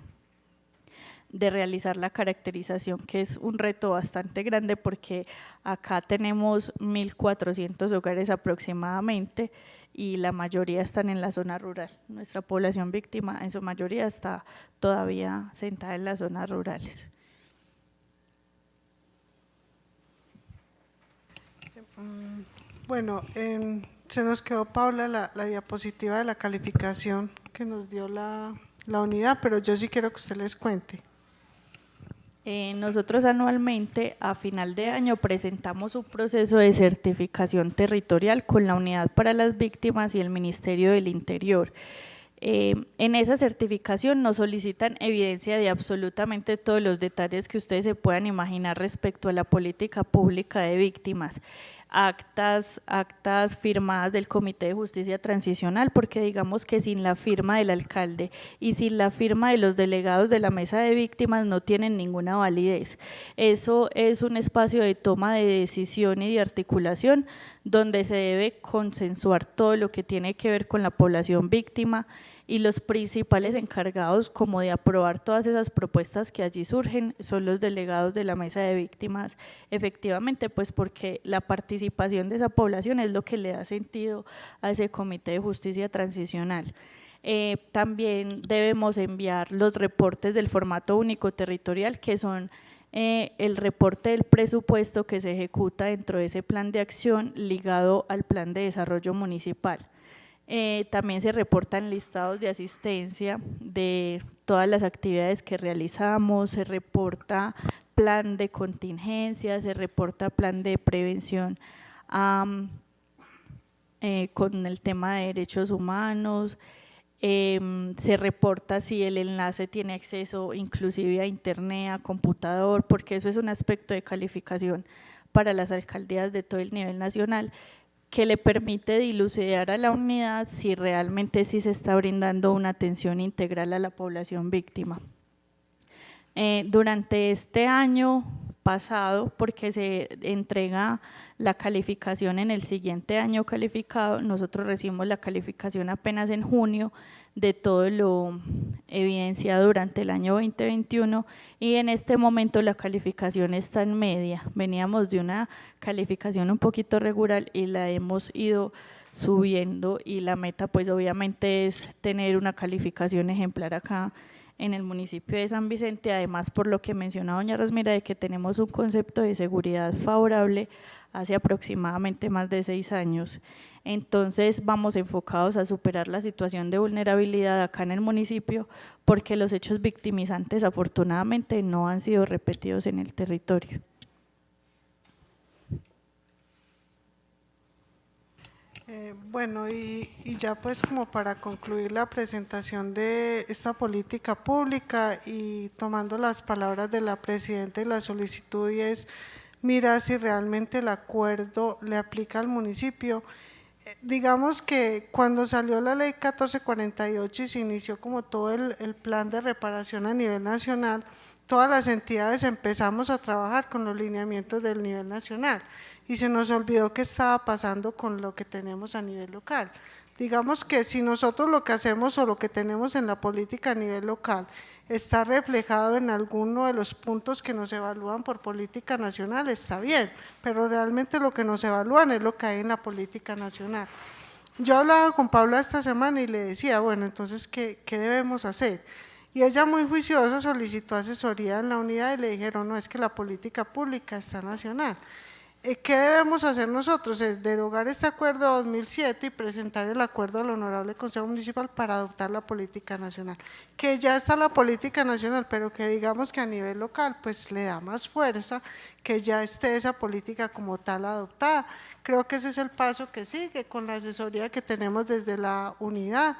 realizar la caracterización, que es un reto bastante grande porque acá tenemos 1.400 hogares aproximadamente y la mayoría están en la zona rural. Nuestra población víctima en su mayoría está todavía sentada en las zonas rurales. Bueno, se nos quedó, Paula, la diapositiva de la calificación que nos dio la unidad, pero yo sí quiero que usted les cuente. Nosotros anualmente a final de año presentamos un proceso de certificación territorial con la Unidad para las Víctimas y el Ministerio del Interior. En esa certificación nos solicitan evidencia de absolutamente todos los detalles que ustedes se puedan imaginar respecto a la política pública de víctimas. Actas firmadas del Comité de Justicia Transicional, porque digamos que sin la firma del alcalde y sin la firma de los delegados de la mesa de víctimas no tienen ninguna validez. Eso es un espacio de toma de decisión y de articulación donde se debe consensuar todo lo que tiene que ver con la población víctima, y los principales encargados como de aprobar todas esas propuestas que allí surgen son los delegados de la mesa de víctimas, efectivamente pues porque la participación de esa población es lo que le da sentido a ese Comité de Justicia Transicional. También debemos enviar los reportes del formato único territorial, que son el reporte del presupuesto que se ejecuta dentro de ese plan de acción ligado al plan de desarrollo municipal. También se reportan listados de asistencia de todas las actividades que realizamos, se reporta plan de contingencia, se reporta plan de prevención con el tema de derechos humanos, se reporta si el enlace tiene acceso inclusive a internet, a computador, porque eso es un aspecto de calificación para las alcaldías de todo el nivel nacional, que le permite dilucidar a la unidad si realmente sí se está brindando una atención integral a la población víctima. Durante este año pasado, porque se entrega la calificación en el siguiente año calificado, nosotros recibimos la calificación apenas en junio de todo lo evidenciado durante el año 2021, y en este momento la calificación está en media. Veníamos de una calificación un poquito regular y la hemos ido subiendo, y la meta pues obviamente es tener una calificación ejemplar acá en el municipio de San Vicente, además por lo que menciona doña Rosmira de que tenemos un concepto de seguridad favorable hace aproximadamente más de 6 años. Entonces vamos enfocados a superar la situación de vulnerabilidad acá en el municipio, porque los hechos victimizantes afortunadamente no han sido repetidos en el territorio. Bueno, y ya pues como para concluir la presentación de esta política pública y tomando las palabras de la presidenta y la solicitud, y es mirar si realmente el acuerdo le aplica al municipio. Digamos que cuando salió la ley 1448 y se inició como todo el plan de reparación a nivel nacional, todas las entidades empezamos a trabajar con los lineamientos del nivel nacional y se nos olvidó qué estaba pasando con lo que tenemos a nivel local. Digamos que si nosotros lo que hacemos o lo que tenemos en la política a nivel local está reflejado en alguno de los puntos que nos evalúan por política nacional, está bien, pero realmente lo que nos evalúan es lo que hay en la política nacional. Yo hablaba con Paula esta semana y le decía, bueno, entonces, ¿qué debemos hacer? Y ella muy juiciosa solicitó asesoría en la unidad y le dijeron, no, es que la política pública está nacional. ¿Qué debemos hacer nosotros? Es derogar este acuerdo de 2007 y presentar el acuerdo al Honorable Consejo Municipal para adoptar la política nacional. Que ya está la política nacional, pero que digamos que a nivel local pues le da más fuerza que ya esté esa política como tal adoptada. Creo que ese es el paso que sigue con la asesoría que tenemos desde la unidad.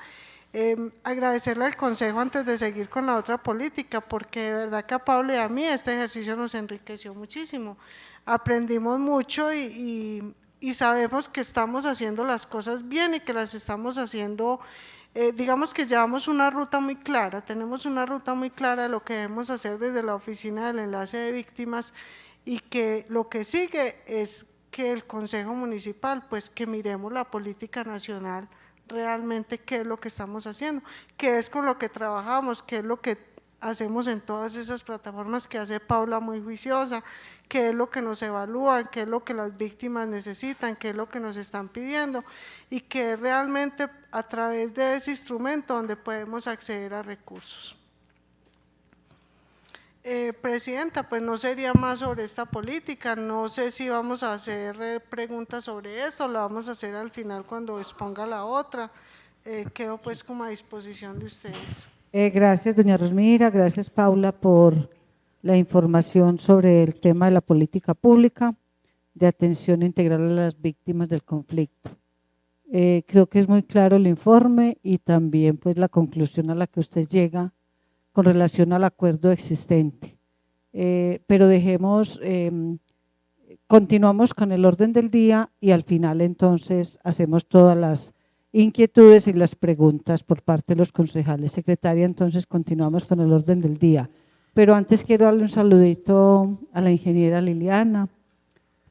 Agradecerle al Consejo antes de seguir con la otra política, porque de verdad que a Pablo y a mí este ejercicio nos enriqueció muchísimo. Aprendimos mucho y sabemos que estamos haciendo las cosas bien y que las estamos haciendo, digamos que llevamos una ruta muy clara, tenemos una ruta muy clara de lo que debemos hacer desde la oficina del enlace de víctimas y que lo que sigue es que el Consejo Municipal, pues que miremos la política nacional, realmente qué es lo que estamos haciendo, qué es con lo que trabajamos, qué es lo que hacemos en todas esas plataformas que hace Paula muy juiciosa, qué es lo que nos evalúan, qué es lo que las víctimas necesitan, qué es lo que nos están pidiendo y que realmente a través de ese instrumento donde podemos acceder a recursos. Presidenta, pues no sería más sobre esta política, no sé si vamos a hacer preguntas sobre eso, lo vamos a hacer al final cuando exponga la otra, quedo pues como a disposición de ustedes. Gracias, doña Rosmira, gracias, Paula, por la información sobre el tema de la política pública de atención integral a las víctimas del conflicto. Creo que es muy claro el informe y también pues la conclusión a la que usted llega con relación al acuerdo existente. Pero continuamos con el orden del día y al final entonces hacemos todas las inquietudes y las preguntas por parte de los concejales. Secretaria, entonces continuamos con el orden del día. Pero antes quiero darle un saludito a la ingeniera Liliana,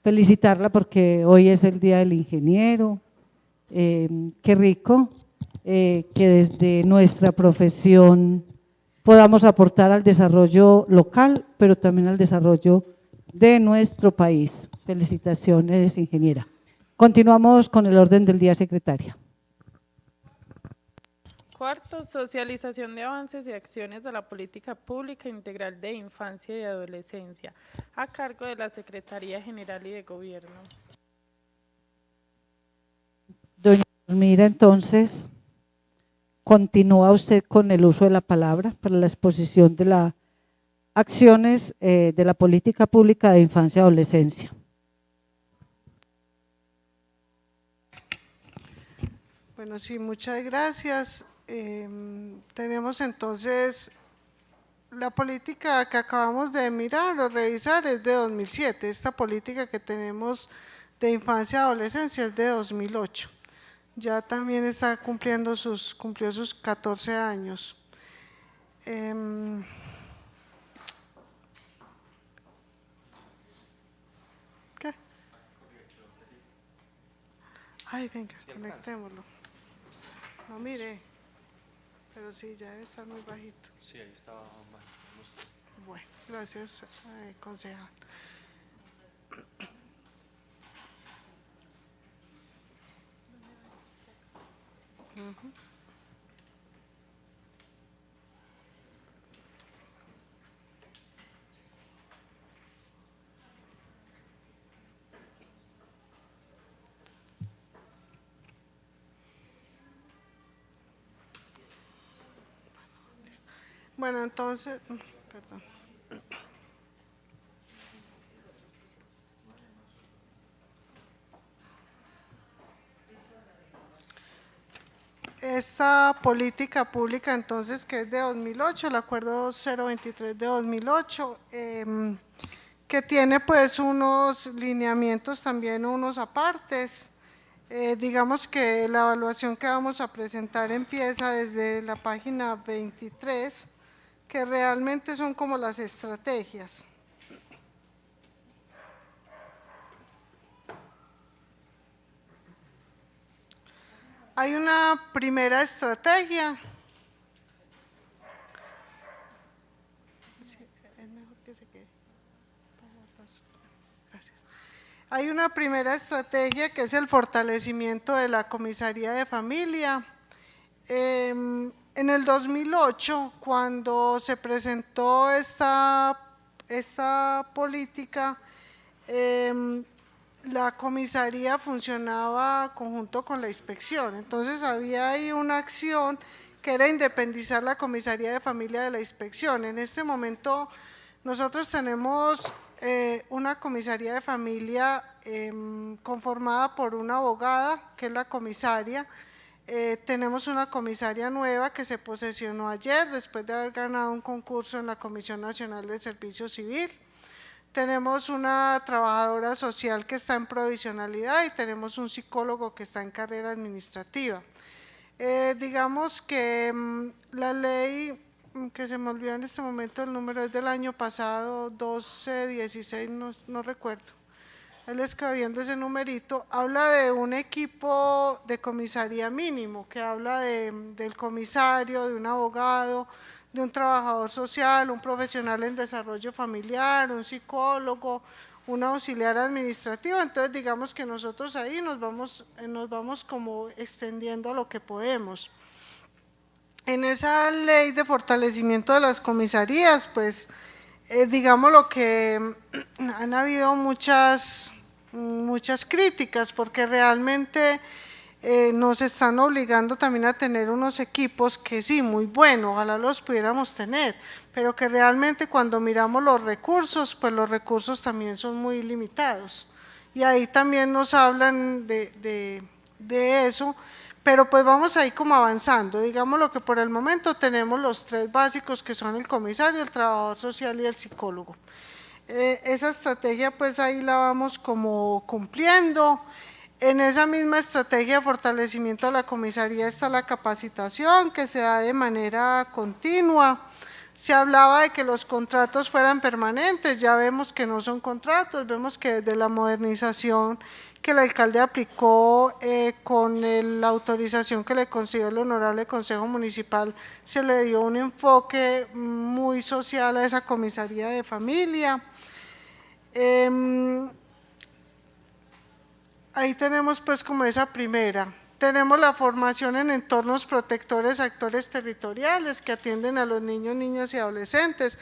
felicitarla porque hoy es el Día del Ingeniero. Qué rico que desde nuestra profesión podamos aportar al desarrollo local, pero también al desarrollo de nuestro país. Felicitaciones, ingeniera. Continuamos con el orden del día, secretaria. Cuarto, socialización de avances y acciones de la política pública integral de infancia y adolescencia, a cargo de la Secretaría General y de Gobierno. Doña Mira, entonces, continúa usted con el uso de la palabra para la exposición de las acciones de la política pública de infancia y adolescencia. Bueno, sí, muchas gracias. Tenemos entonces la política que acabamos de mirar o revisar es de 2007, esta política que tenemos de infancia y adolescencia es de 2008. Ya también está cumplió sus 14 años. ¿Qué? Ay, venga, conectémoslo. No mire, pero sí, ya debe estar muy bajito. Sí, ahí estaba bajito. Bueno, gracias, concejal. Bueno, entonces, perdón. Esta política pública entonces que es de 2008, el acuerdo 023 de 2008, que tiene pues unos lineamientos también, unos apartes. Digamos que la evaluación que vamos a presentar empieza desde la página 23, que realmente son como las estrategias. Hay una primera estrategia. Sí, es mejor que se quede. Gracias. Hay una primera estrategia que es el fortalecimiento de la comisaría de familia. En el 2008, cuando se presentó esta política, la comisaría funcionaba conjunto con la inspección. Entonces había ahí una acción que era independizar la comisaría de familia de la inspección. En este momento nosotros tenemos una comisaría de familia conformada por una abogada, que es la comisaria. Tenemos una comisaria nueva que se posesionó ayer después de haber ganado un concurso en la Comisión Nacional de Servicio Civil. Tenemos una trabajadora social que está en provisionalidad y tenemos un psicólogo que está en carrera administrativa. Digamos que la ley, que se me olvidó en este momento el número, es del año pasado, 1216, no recuerdo. Él escribió viendo ese numerito, habla de un equipo de comisaría mínimo, que habla del comisario, de un abogado, de un trabajador social, un profesional en desarrollo familiar, un psicólogo, un auxiliar administrativo. Entonces digamos que nosotros ahí nos vamos como extendiendo a lo que podemos. En esa ley de fortalecimiento de las comisarías, pues digamos lo que han habido muchas críticas, porque realmente nos están obligando también a tener unos equipos que sí, muy buenos, ojalá los pudiéramos tener, pero que realmente cuando miramos los recursos, pues los recursos también son muy limitados. Y ahí también nos hablan de eso, pero pues vamos ahí como avanzando. Digamos lo que por el momento tenemos los tres básicos, que son el comisario, el trabajador social y el psicólogo. Esa estrategia pues ahí la vamos como cumpliendo. En esa misma estrategia de fortalecimiento de la comisaría está la capacitación, que se da de manera continua. Se hablaba de que los contratos fueran permanentes, ya vemos que no son contratos, vemos que desde la modernización que el alcalde aplicó con la autorización que le concedió el Honorable Consejo Municipal, se le dio un enfoque muy social a esa comisaría de familia. Ahí tenemos pues como esa primera. Tenemos la formación en entornos protectores, actores territoriales que atienden a los niños, niñas y adolescentes.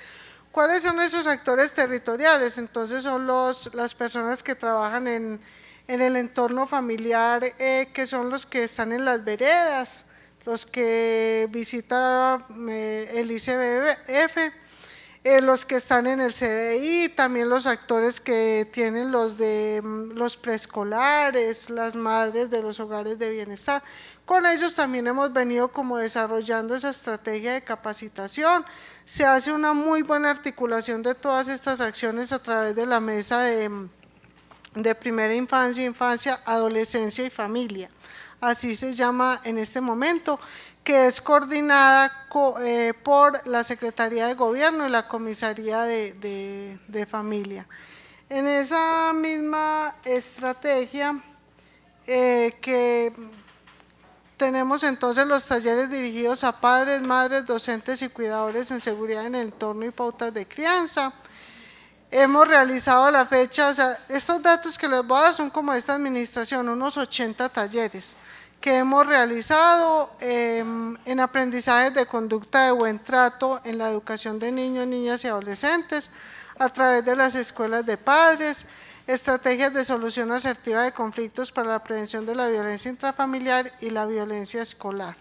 ¿Cuáles son esos actores territoriales? Entonces son las personas que trabajan en el entorno familiar, que son los que están en las veredas, los que visita el ICBF, los que están en el CDI, también los actores que tienen los preescolares, las madres de los hogares de bienestar. Con ellos también hemos venido como desarrollando esa estrategia de capacitación. Se hace una muy buena articulación de todas estas acciones a través de la mesa de primera infancia, adolescencia y familia. Así se llama en este momento, que es coordinada por la Secretaría de Gobierno y la Comisaría de Familia. En esa misma estrategia que tenemos entonces los talleres dirigidos a padres, madres, docentes y cuidadores en seguridad en el entorno y pautas de crianza. Hemos realizado a la fecha, o sea, estos datos que les voy a dar son como de esta administración, unos 80 talleres que hemos realizado en aprendizajes de conducta de buen trato en la educación de niños, niñas y adolescentes a través de las escuelas de padres, estrategias de solución asertiva de conflictos para la prevención de la violencia intrafamiliar y la violencia escolar.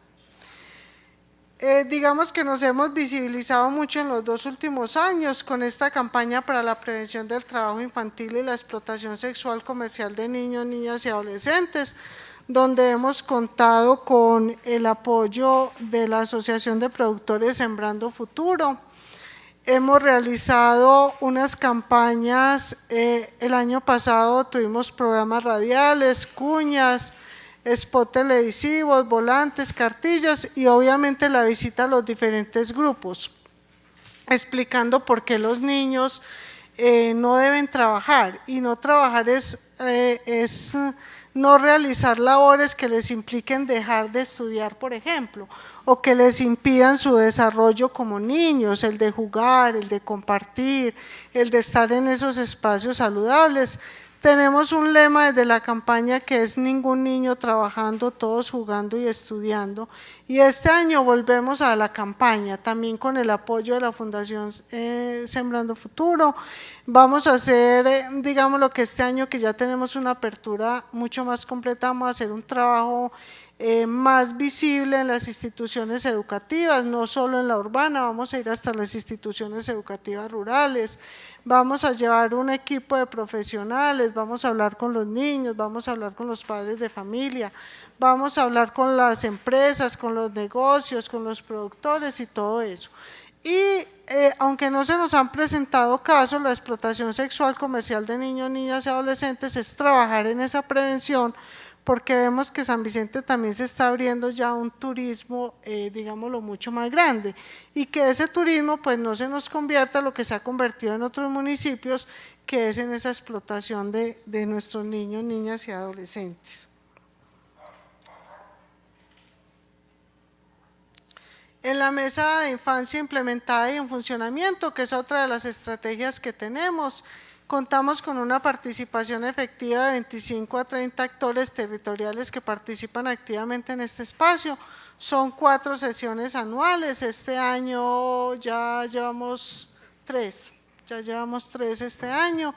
Digamos que nos hemos visibilizado mucho en los 2 últimos años con esta campaña para la prevención del trabajo infantil y la explotación sexual comercial de niños, niñas y adolescentes, donde hemos contado con el apoyo de la Asociación de Productores Sembrando Futuro. Hemos realizado unas campañas, el año pasado tuvimos programas radiales, cuñas, spot televisivos, volantes, cartillas y obviamente la visita a los diferentes grupos, explicando por qué los niños no deben trabajar, y no trabajar es no realizar labores que les impliquen dejar de estudiar, por ejemplo, o que les impidan su desarrollo como niños, el de jugar, el de compartir, el de estar en esos espacios saludables. Tenemos un lema desde la campaña que es ningún niño trabajando, todos jugando y estudiando. Y este año volvemos a la campaña, también con el apoyo de la Fundación Sembrando Futuro. Vamos a hacer, digamos lo que este año que ya tenemos una apertura mucho más completa, vamos a hacer un trabajo más visible en las instituciones educativas, no solo en la urbana, vamos a ir hasta las instituciones educativas rurales, vamos a llevar un equipo de profesionales, vamos a hablar con los niños, vamos a hablar con los padres de familia, vamos a hablar con las empresas, con los negocios, con los productores y todo eso. Y aunque no se nos han presentado casos, la explotación sexual comercial de niños, niñas y adolescentes es trabajar en esa prevención, porque vemos que San Vicente también se está abriendo ya un turismo, digámoslo, mucho más grande, y que ese turismo pues no se nos convierta en lo que se ha convertido en otros municipios, que es en esa explotación de nuestros niños, niñas y adolescentes. En la mesa de infancia implementada y en funcionamiento, que es otra de las estrategias que tenemos, contamos con una participación efectiva de 25 a 30 actores territoriales que participan activamente en este espacio. Son 4 sesiones anuales, este año ya llevamos 3, este año.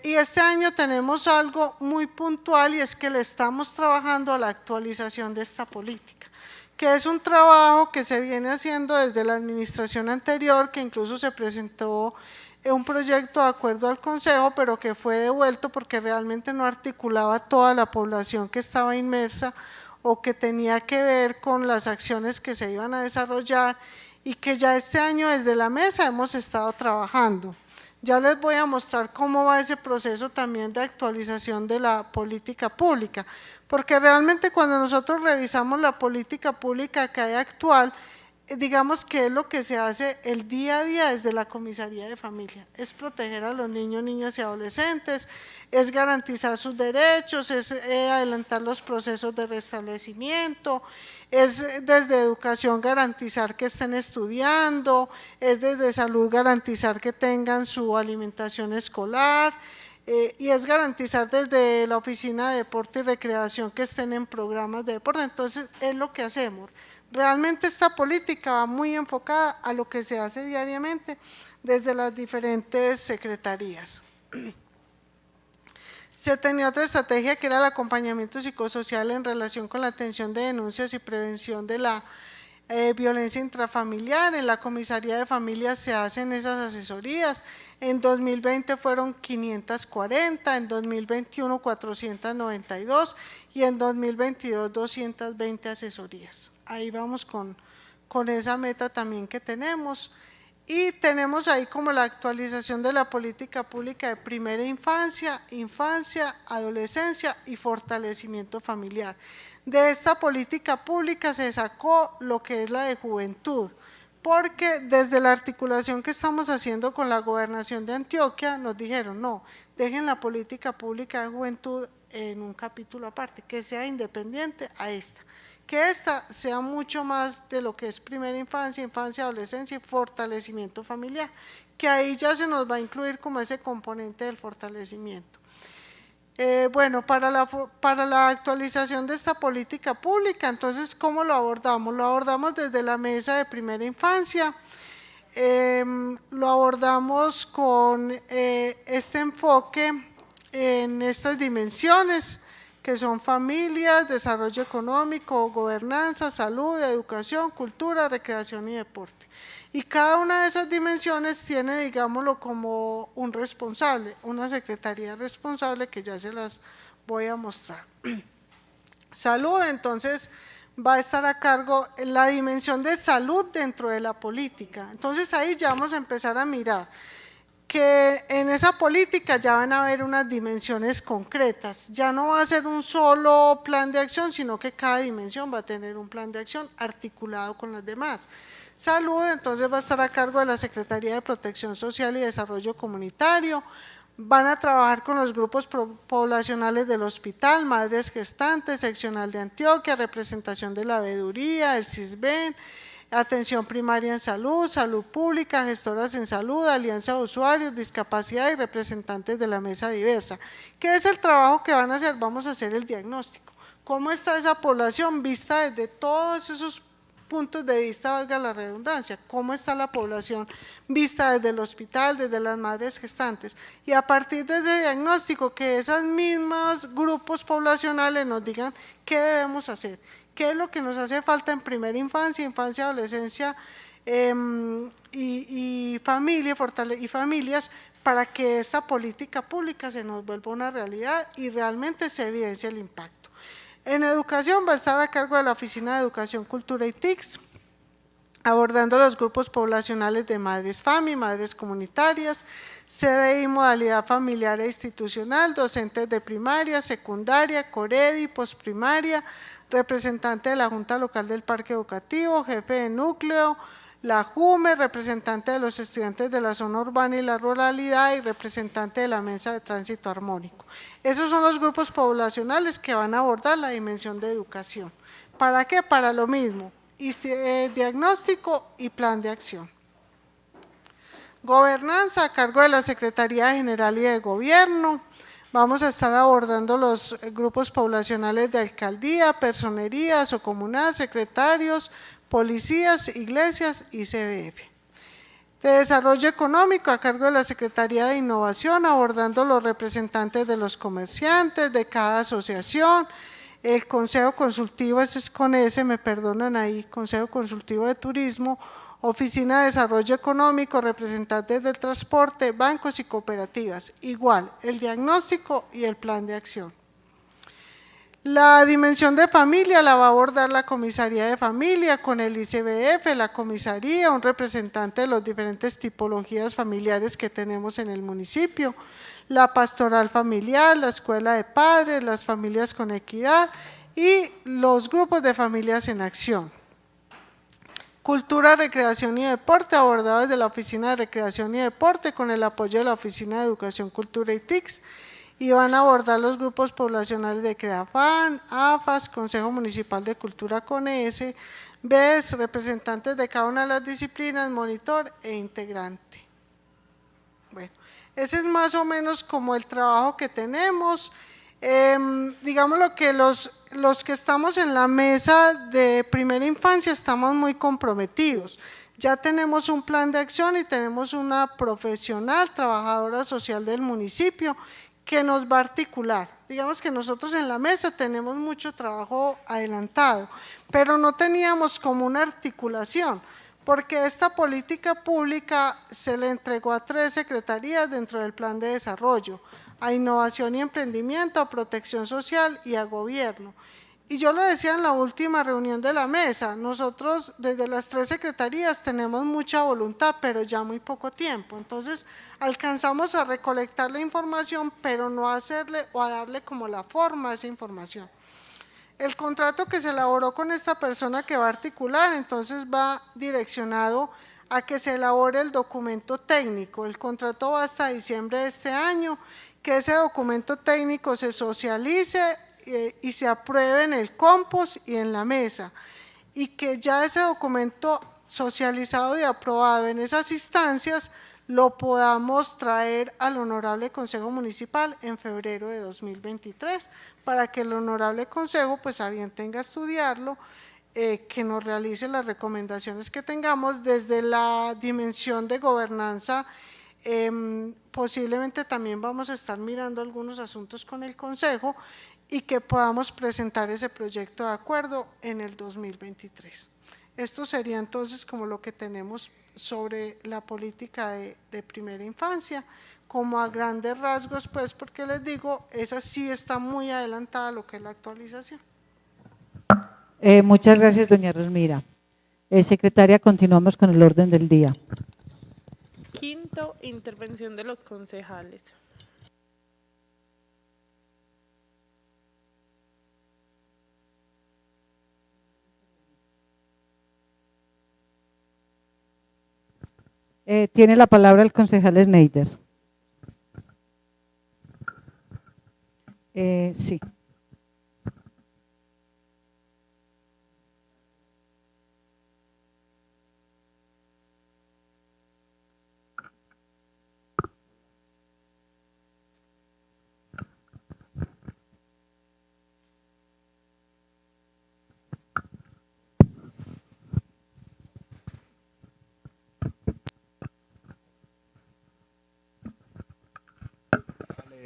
Y este año tenemos algo muy puntual y es que le estamos trabajando a la actualización de esta política, que es un trabajo que se viene haciendo desde la administración anterior, que incluso se presentó un proyecto de acuerdo al Consejo, pero que fue devuelto porque realmente no articulaba toda la población que estaba inmersa o que tenía que ver con las acciones que se iban a desarrollar y que ya este año desde la mesa hemos estado trabajando. Ya les voy a mostrar cómo va ese proceso también de actualización de la política pública, porque realmente cuando nosotros revisamos la política pública que hay actual, digamos que es lo que se hace el día a día desde la Comisaría de Familia, es proteger a los niños, niñas y adolescentes, es garantizar sus derechos, es adelantar los procesos de restablecimiento, es desde educación garantizar que estén estudiando, es desde salud garantizar que tengan su alimentación escolar, y es garantizar desde la oficina de deporte y recreación que estén en programas de deporte. Entonces es lo que hacemos. Realmente esta política va muy enfocada a lo que se hace diariamente desde las diferentes secretarías. Se tenía otra estrategia que era el acompañamiento psicosocial en relación con la atención de denuncias y prevención de la violencia intrafamiliar. En la Comisaría de Familia se hacen esas asesorías. En 2020 fueron 540, en 2021 492 y en 2022 220 asesorías. Ahí vamos con esa meta también que tenemos. Y tenemos ahí como la actualización de la política pública de primera infancia, infancia, adolescencia y fortalecimiento familiar. De esta política pública se sacó lo que es la de juventud, porque desde la articulación que estamos haciendo con la Gobernación de Antioquia nos dijeron, no, dejen la política pública de juventud en un capítulo aparte, que sea independiente a esta. Que esta sea mucho más de lo que es primera infancia, infancia, adolescencia y fortalecimiento familiar, que ahí ya se nos va a incluir como ese componente del fortalecimiento. Bueno, para la actualización de esta política pública, entonces, ¿cómo lo abordamos? Lo abordamos desde la mesa de primera infancia, lo abordamos con este enfoque en estas dimensiones, que son familias, desarrollo económico, gobernanza, salud, educación, cultura, recreación y deporte. Y cada una de esas dimensiones tiene, digámoslo, como un responsable, una secretaría responsable que ya se las voy a mostrar. Salud, entonces, va a estar a cargo la dimensión de salud dentro de la política. Entonces ahí ya vamos a empezar a mirar que en esa política ya van a haber unas dimensiones concretas, ya no va a ser un solo plan de acción, sino que cada dimensión va a tener un plan de acción articulado con las demás. Salud, entonces va a estar a cargo de la Secretaría de Protección Social y Desarrollo Comunitario, van a trabajar con los grupos poblacionales del hospital, madres gestantes, seccional de Antioquia, representación de la veeduría, el CISBEN, atención primaria en salud, salud pública, gestoras en salud, alianza de usuarios, discapacidad y representantes de la mesa diversa. ¿Qué es el trabajo que van a hacer? Vamos a hacer el diagnóstico. ¿Cómo está esa población vista desde todos esos puntos de vista, valga la redundancia? ¿Cómo está la población vista desde el hospital, desde las madres gestantes? Y a partir de ese diagnóstico, que esos mismos grupos poblacionales nos digan qué debemos hacer, qué es lo que nos hace falta en primera infancia, infancia, adolescencia y familias, para que esta política pública se nos vuelva una realidad y realmente se evidencie el impacto. En educación va a estar a cargo de la Oficina de Educación, Cultura y TICS, abordando los grupos poblacionales de madres FAMI, madres comunitarias, CDI, modalidad familiar e institucional, docentes de primaria, secundaria, coredi, posprimaria, representante de la Junta Local del Parque Educativo, jefe de núcleo, la JUME, representante de los estudiantes de la zona urbana y la ruralidad y representante de la Mesa de Tránsito Armónico. Esos son los grupos poblacionales que van a abordar la dimensión de educación. ¿Para qué? Para lo mismo, diagnóstico y plan de acción. Gobernanza a cargo de la Secretaría General y de Gobierno. Vamos a estar abordando los grupos poblacionales de alcaldía, personerías o comunal, secretarios, policías, iglesias y CBF. De desarrollo económico a cargo de la Secretaría de Innovación, abordando los representantes de los comerciantes, de cada asociación, el Consejo Consultivo, ese es con S, me perdonan ahí, Consejo Consultivo de Turismo, Oficina de Desarrollo Económico, representantes del transporte, bancos y cooperativas. Igual, el diagnóstico y el plan de acción. La dimensión de familia la va a abordar la Comisaría de Familia con el ICBF, la comisaría, un representante de las diferentes tipologías familiares que tenemos en el municipio, la pastoral familiar, la escuela de padres, las familias con equidad y los grupos de familias en acción. Cultura, recreación y deporte, abordado desde la Oficina de Recreación y Deporte con el apoyo de la Oficina de Educación, Cultura y TICS, y van a abordar los grupos poblacionales de CREAFAN, AFAS, Consejo Municipal de Cultura con ES, BES, representantes de cada una de las disciplinas, monitor e integrante. Bueno, ese es más o menos como el trabajo que tenemos. Digamos lo que los que estamos en la mesa de primera infancia estamos muy comprometidos. Ya tenemos un plan de acción y tenemos una profesional, trabajadora social del municipio, que nos va a articular. Digamos que nosotros en la mesa tenemos mucho trabajo adelantado, pero no teníamos como una articulación, porque esta política pública se le entregó a 3 secretarías dentro del plan de desarrollo, a innovación y emprendimiento, a protección social y a gobierno. Y yo lo decía en la última reunión de la mesa, nosotros desde las 3 secretarías tenemos mucha voluntad, pero ya muy poco tiempo. Entonces alcanzamos a recolectar la información, pero no a hacerle o a darle como la forma a esa información. El contrato que se elaboró con esta persona que va a articular, entonces va direccionado a que se elabore el documento técnico. El contrato va hasta diciembre de este año, que ese documento técnico se socialice y se apruebe en el compost y en la mesa, y que ya ese documento socializado y aprobado en esas instancias lo podamos traer al Honorable Consejo Municipal en febrero de 2023, para que el Honorable Consejo pues a bien tenga estudiarlo, que nos realice las recomendaciones que tengamos desde la dimensión de gobernanza. Posiblemente también vamos a estar mirando algunos asuntos con el Consejo y que podamos presentar ese proyecto de acuerdo en el 2023. Esto sería entonces como lo que tenemos sobre la política de primera infancia, como a grandes rasgos, pues porque les digo, esa sí está muy adelantada a lo que es la actualización. Muchas gracias, doña Rosmira. Secretaria, continuamos con el orden del día. Quinto, intervención de los concejales. Tiene la palabra el concejal Schneider. Sí.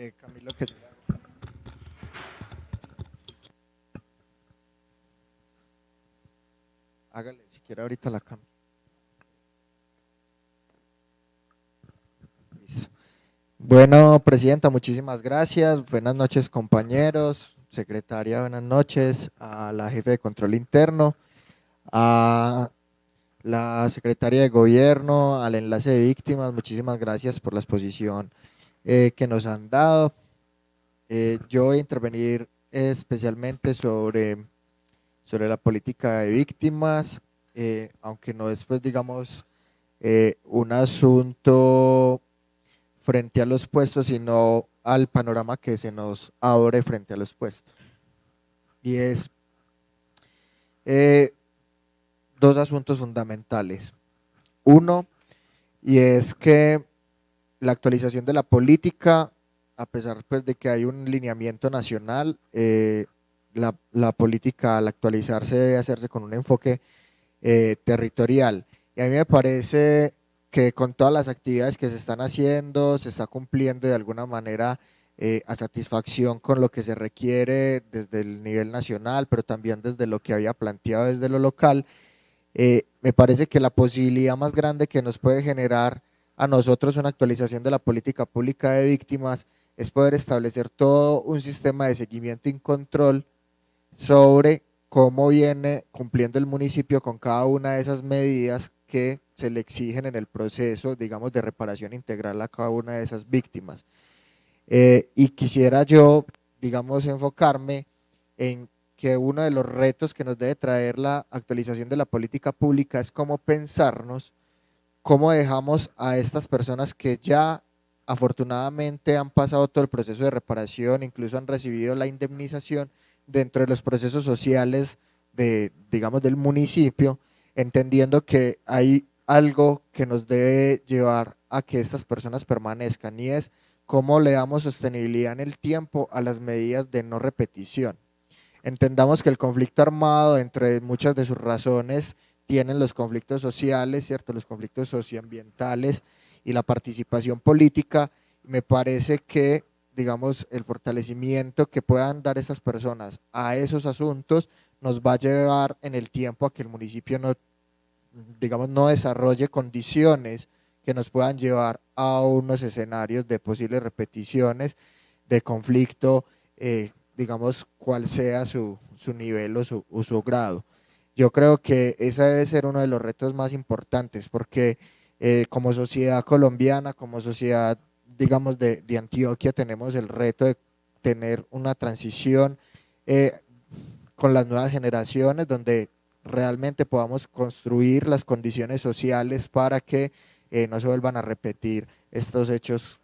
Camilo, que hágale, si quiere ahorita la cambio. Listo. Bueno, presidenta, muchísimas gracias. Buenas noches, compañeros. Secretaria, buenas noches. A la jefe de control interno, a la secretaria de gobierno, al enlace de víctimas, muchísimas gracias por la exposición que nos han dado. Yo voy a intervenir especialmente sobre la política de víctimas, aunque no es, pues, digamos, un asunto frente a los puestos, sino al panorama que se nos abre frente a los puestos. Y es dos asuntos fundamentales. Uno, y es que la actualización de la política, a pesar, pues, de que hay un lineamiento nacional, la política al actualizarse debe hacerse con un enfoque territorial. Y a mí me parece que con todas las actividades que se están haciendo, se está cumpliendo de alguna manera a satisfacción con lo que se requiere desde el nivel nacional, pero también desde lo que había planteado desde lo local. Me parece que la posibilidad más grande que nos puede generar a nosotros una actualización de la política pública de víctimas es poder establecer todo un sistema de seguimiento y control sobre cómo viene cumpliendo el municipio con cada una de esas medidas que se le exigen en el proceso, digamos, de reparación integral a cada una de esas víctimas. Y quisiera yo, digamos, enfocarme en que uno de los retos que nos debe traer la actualización de la política pública es cómo pensarnos, cómo dejamos a estas personas que ya afortunadamente han pasado todo el proceso de reparación, incluso han recibido la indemnización dentro de los procesos sociales digamos, del municipio, entendiendo que hay algo que nos debe llevar a que estas personas permanezcan, y es cómo le damos sostenibilidad en el tiempo a las medidas de no repetición. Entendamos que el conflicto armado, entre muchas de sus razones, tienen los conflictos sociales, ¿cierto?, los conflictos socioambientales y la participación política. Me parece que, digamos, el fortalecimiento que puedan dar esas personas a esos asuntos nos va a llevar en el tiempo a que el municipio no, digamos, no desarrolle condiciones que nos puedan llevar a unos escenarios de posibles repeticiones de conflicto, digamos, cual sea su nivel o su grado. Yo creo que ese debe ser uno de los retos más importantes, porque como sociedad colombiana, como sociedad, digamos, de Antioquia, tenemos el reto de tener una transición con las nuevas generaciones, donde realmente podamos construir las condiciones sociales para que no se vuelvan a repetir estos hechos,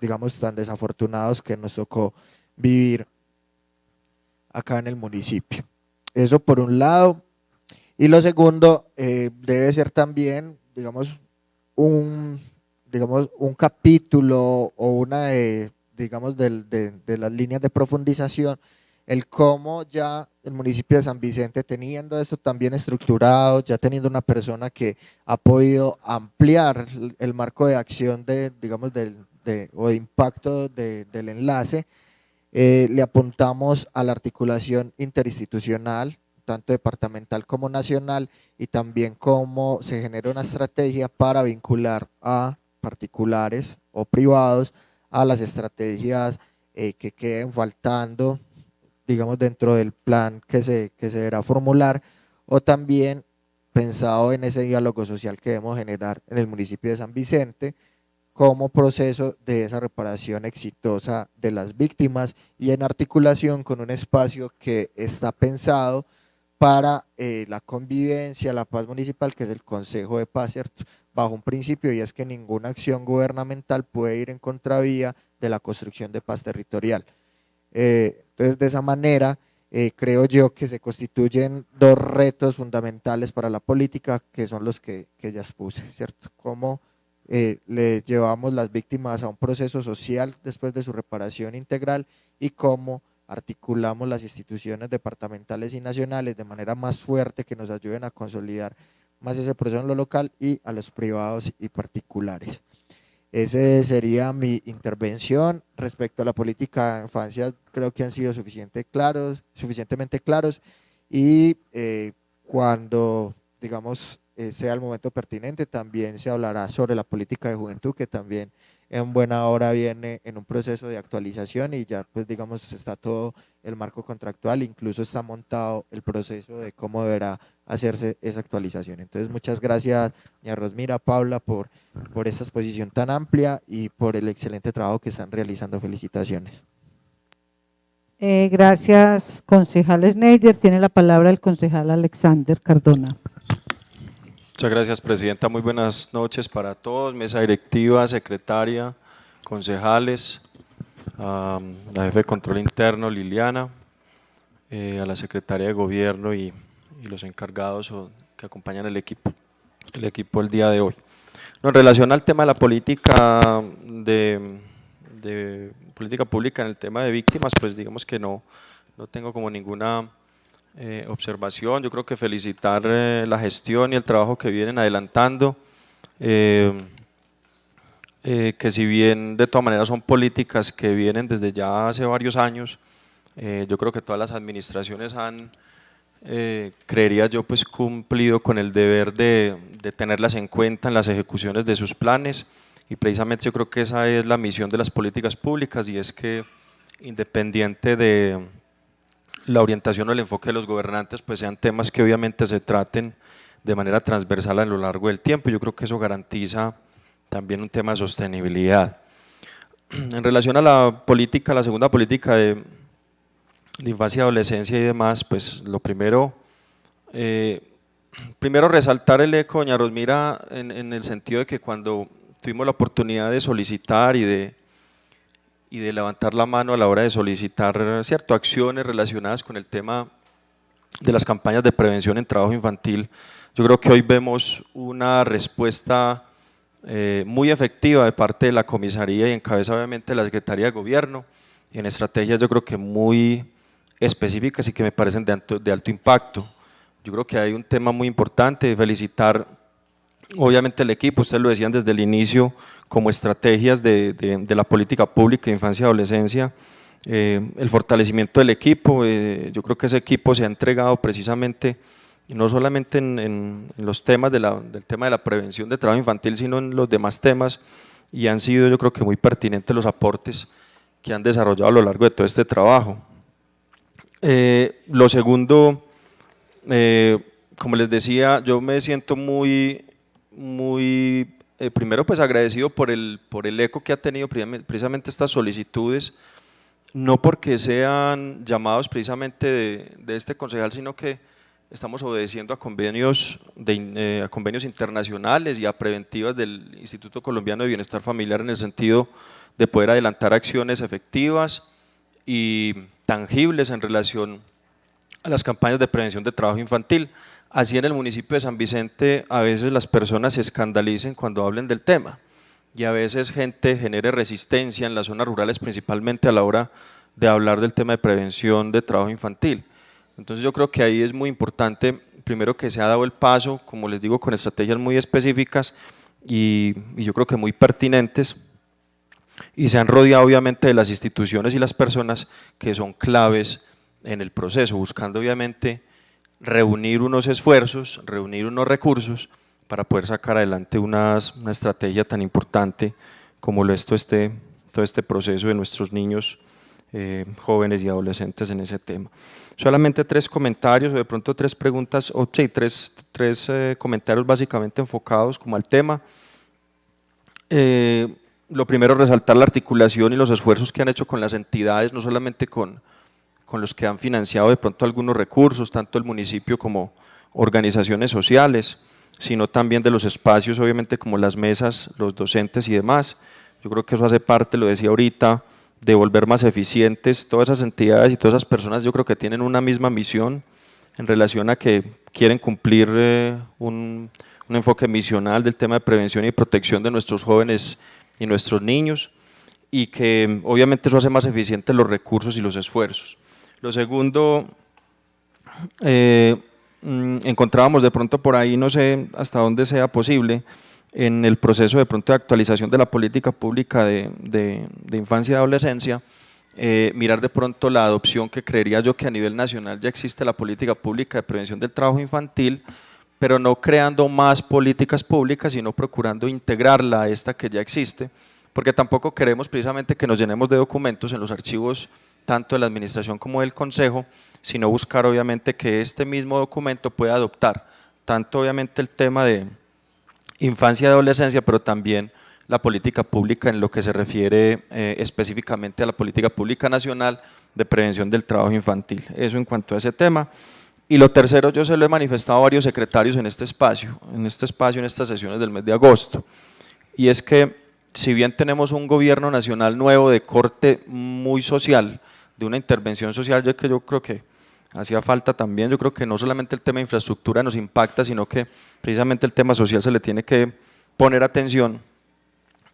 digamos, tan desafortunados que nos tocó vivir acá en el municipio. Eso por un lado. Y lo segundo, debe ser también, digamos, un capítulo o una digamos, de las líneas de profundización, el cómo ya el municipio de San Vicente, teniendo esto también estructurado, ya teniendo una persona que ha podido ampliar el marco de acción digamos, o de impacto del enlace, le apuntamos a la articulación interinstitucional, tanto departamental como nacional, y también cómo se genera una estrategia para vincular a particulares o privados a las estrategias que queden faltando, digamos, dentro del plan que se deberá formular, o también pensado en ese diálogo social que debemos generar en el municipio de San Vicente como proceso de esa reparación exitosa de las víctimas, y en articulación con un espacio que está pensado para la convivencia, la paz municipal, que es el Consejo de Paz, ¿cierto?, bajo un principio, y es que ninguna acción gubernamental puede ir en contravía de la construcción de paz territorial. Entonces, de esa manera, creo yo que se constituyen dos retos fundamentales para la política, que son los que ya expuse, ¿cierto? Cómo le llevamos las víctimas a un proceso social después de su reparación integral, y cómo articulamos las instituciones departamentales y nacionales de manera más fuerte, que nos ayuden a consolidar más ese proceso en lo local y a los privados y particulares. Ese sería mi intervención. Respecto a la política de infancia, creo que han sido suficientemente claros y cuando, digamos, sea el momento pertinente, también se hablará sobre la política de juventud, que también en buena hora viene en un proceso de actualización y ya, pues, digamos, está todo el marco contractual, incluso está montado el proceso de cómo deberá hacerse esa actualización. Entonces, muchas gracias, doña Rosmira, Paula, por esta exposición tan amplia y por el excelente trabajo que están realizando. Felicitaciones. Gracias, concejal Schneider. Tiene la palabra el concejal Alexander Cardona. Muchas gracias, presidenta. Muy buenas noches para todos, mesa directiva, secretaria, concejales, a la jefe de control interno, Liliana, a la secretaria de gobierno y los encargados que acompañan el equipo el día de hoy. No, en relación al tema de la política de política pública en el tema de víctimas, pues digamos que no tengo como ninguna observación. Yo creo que felicitar la gestión y el trabajo que vienen adelantando, que si bien de todas maneras son políticas que vienen desde ya hace varios años, yo creo que todas las administraciones han, creería yo, pues cumplido con el deber de tenerlas en cuenta en las ejecuciones de sus planes, y precisamente yo creo que esa es la misión de las políticas públicas, y es que independiente de la orientación o el enfoque de los gobernantes, pues sean temas que obviamente se traten de manera transversal a lo largo del tiempo. Yo creo que eso garantiza también un tema de sostenibilidad. En relación a la política, la segunda política de infancia y adolescencia y demás, pues lo primero resaltar el eco, doña Rosmira, en el sentido de que cuando tuvimos la oportunidad de solicitar y de levantar la mano a la hora de solicitar acciones relacionadas con el tema de las campañas de prevención en trabajo infantil, yo creo que hoy vemos una respuesta muy efectiva de parte de la comisaría y en cabeza obviamente de la Secretaría de Gobierno, y en estrategias yo creo que muy específicas y que me parecen de alto impacto. Yo creo que hay un tema muy importante de felicitar obviamente el equipo, ustedes lo decían desde el inicio, como estrategias de la política pública de infancia y adolescencia, el fortalecimiento del equipo. Yo creo que ese equipo se ha entregado precisamente, no solamente en los temas del tema de la prevención de trabajo infantil, sino en los demás temas, y han sido yo creo que muy pertinentes los aportes que han desarrollado a lo largo de todo este trabajo. Lo segundo, como les decía, yo me siento muy primero pues agradecido por el eco que ha tenido precisamente estas solicitudes, no porque sean llamados precisamente de este concejal, sino que estamos obedeciendo a convenios internacionales y a preventivas del Instituto Colombiano de Bienestar Familiar, en el sentido de poder adelantar acciones efectivas y tangibles en relación a las campañas de prevención de trabajo infantil. Así en el municipio de San Vicente a veces las personas se escandalicen cuando hablen del tema, y a veces gente genere resistencia en las zonas rurales, principalmente a la hora de hablar del tema de prevención de trabajo infantil. Entonces yo creo que ahí es muy importante, primero, que se ha dado el paso, como les digo, con estrategias muy específicas y yo creo que muy pertinentes, y se han rodeado obviamente de las instituciones y las personas que son claves en el proceso, buscando obviamente reunir unos esfuerzos, reunir unos recursos para poder sacar adelante una estrategia tan importante como lo es todo este proceso de nuestros niños, jóvenes y adolescentes en ese tema. Solamente 3 comentarios, o de pronto 3 preguntas, o sí, tres comentarios básicamente enfocados como al tema. Lo primero, resaltar la articulación y los esfuerzos que han hecho con las entidades, no solamente con los que han financiado de pronto algunos recursos, tanto el municipio como organizaciones sociales, sino también de los espacios, obviamente, como las mesas, los docentes y demás. Yo creo que eso hace parte, lo decía ahorita, de volver más eficientes todas esas entidades y todas esas personas. Yo creo que tienen una misma misión en relación a que quieren cumplir un enfoque misional del tema de prevención y protección de nuestros jóvenes y nuestros niños, y que obviamente eso hace más eficientes los recursos y los esfuerzos. Lo segundo, encontrábamos de pronto por ahí, no sé hasta dónde sea posible, en el proceso de pronto de actualización de la política pública de infancia y adolescencia, mirar de pronto la adopción que creería yo que a nivel nacional ya existe la política pública de prevención del trabajo infantil, pero no creando más políticas públicas, sino procurando integrarla a esta que ya existe, porque tampoco queremos precisamente que nos llenemos de documentos en los archivos tanto de la administración como del consejo, sino buscar obviamente que este mismo documento pueda adoptar tanto obviamente el tema de infancia y adolescencia, pero también la política pública en lo que se refiere específicamente a la política pública nacional de prevención del trabajo infantil. Eso en cuanto a ese tema. Y lo tercero, yo se lo he manifestado a varios secretarios en este espacio, en estas sesiones del mes de agosto, y es que si bien tenemos un gobierno nacional nuevo de corte muy social, de una intervención social, ya que yo creo que hacía falta también, yo creo que no solamente el tema de infraestructura nos impacta, sino que precisamente el tema social se le tiene que poner atención.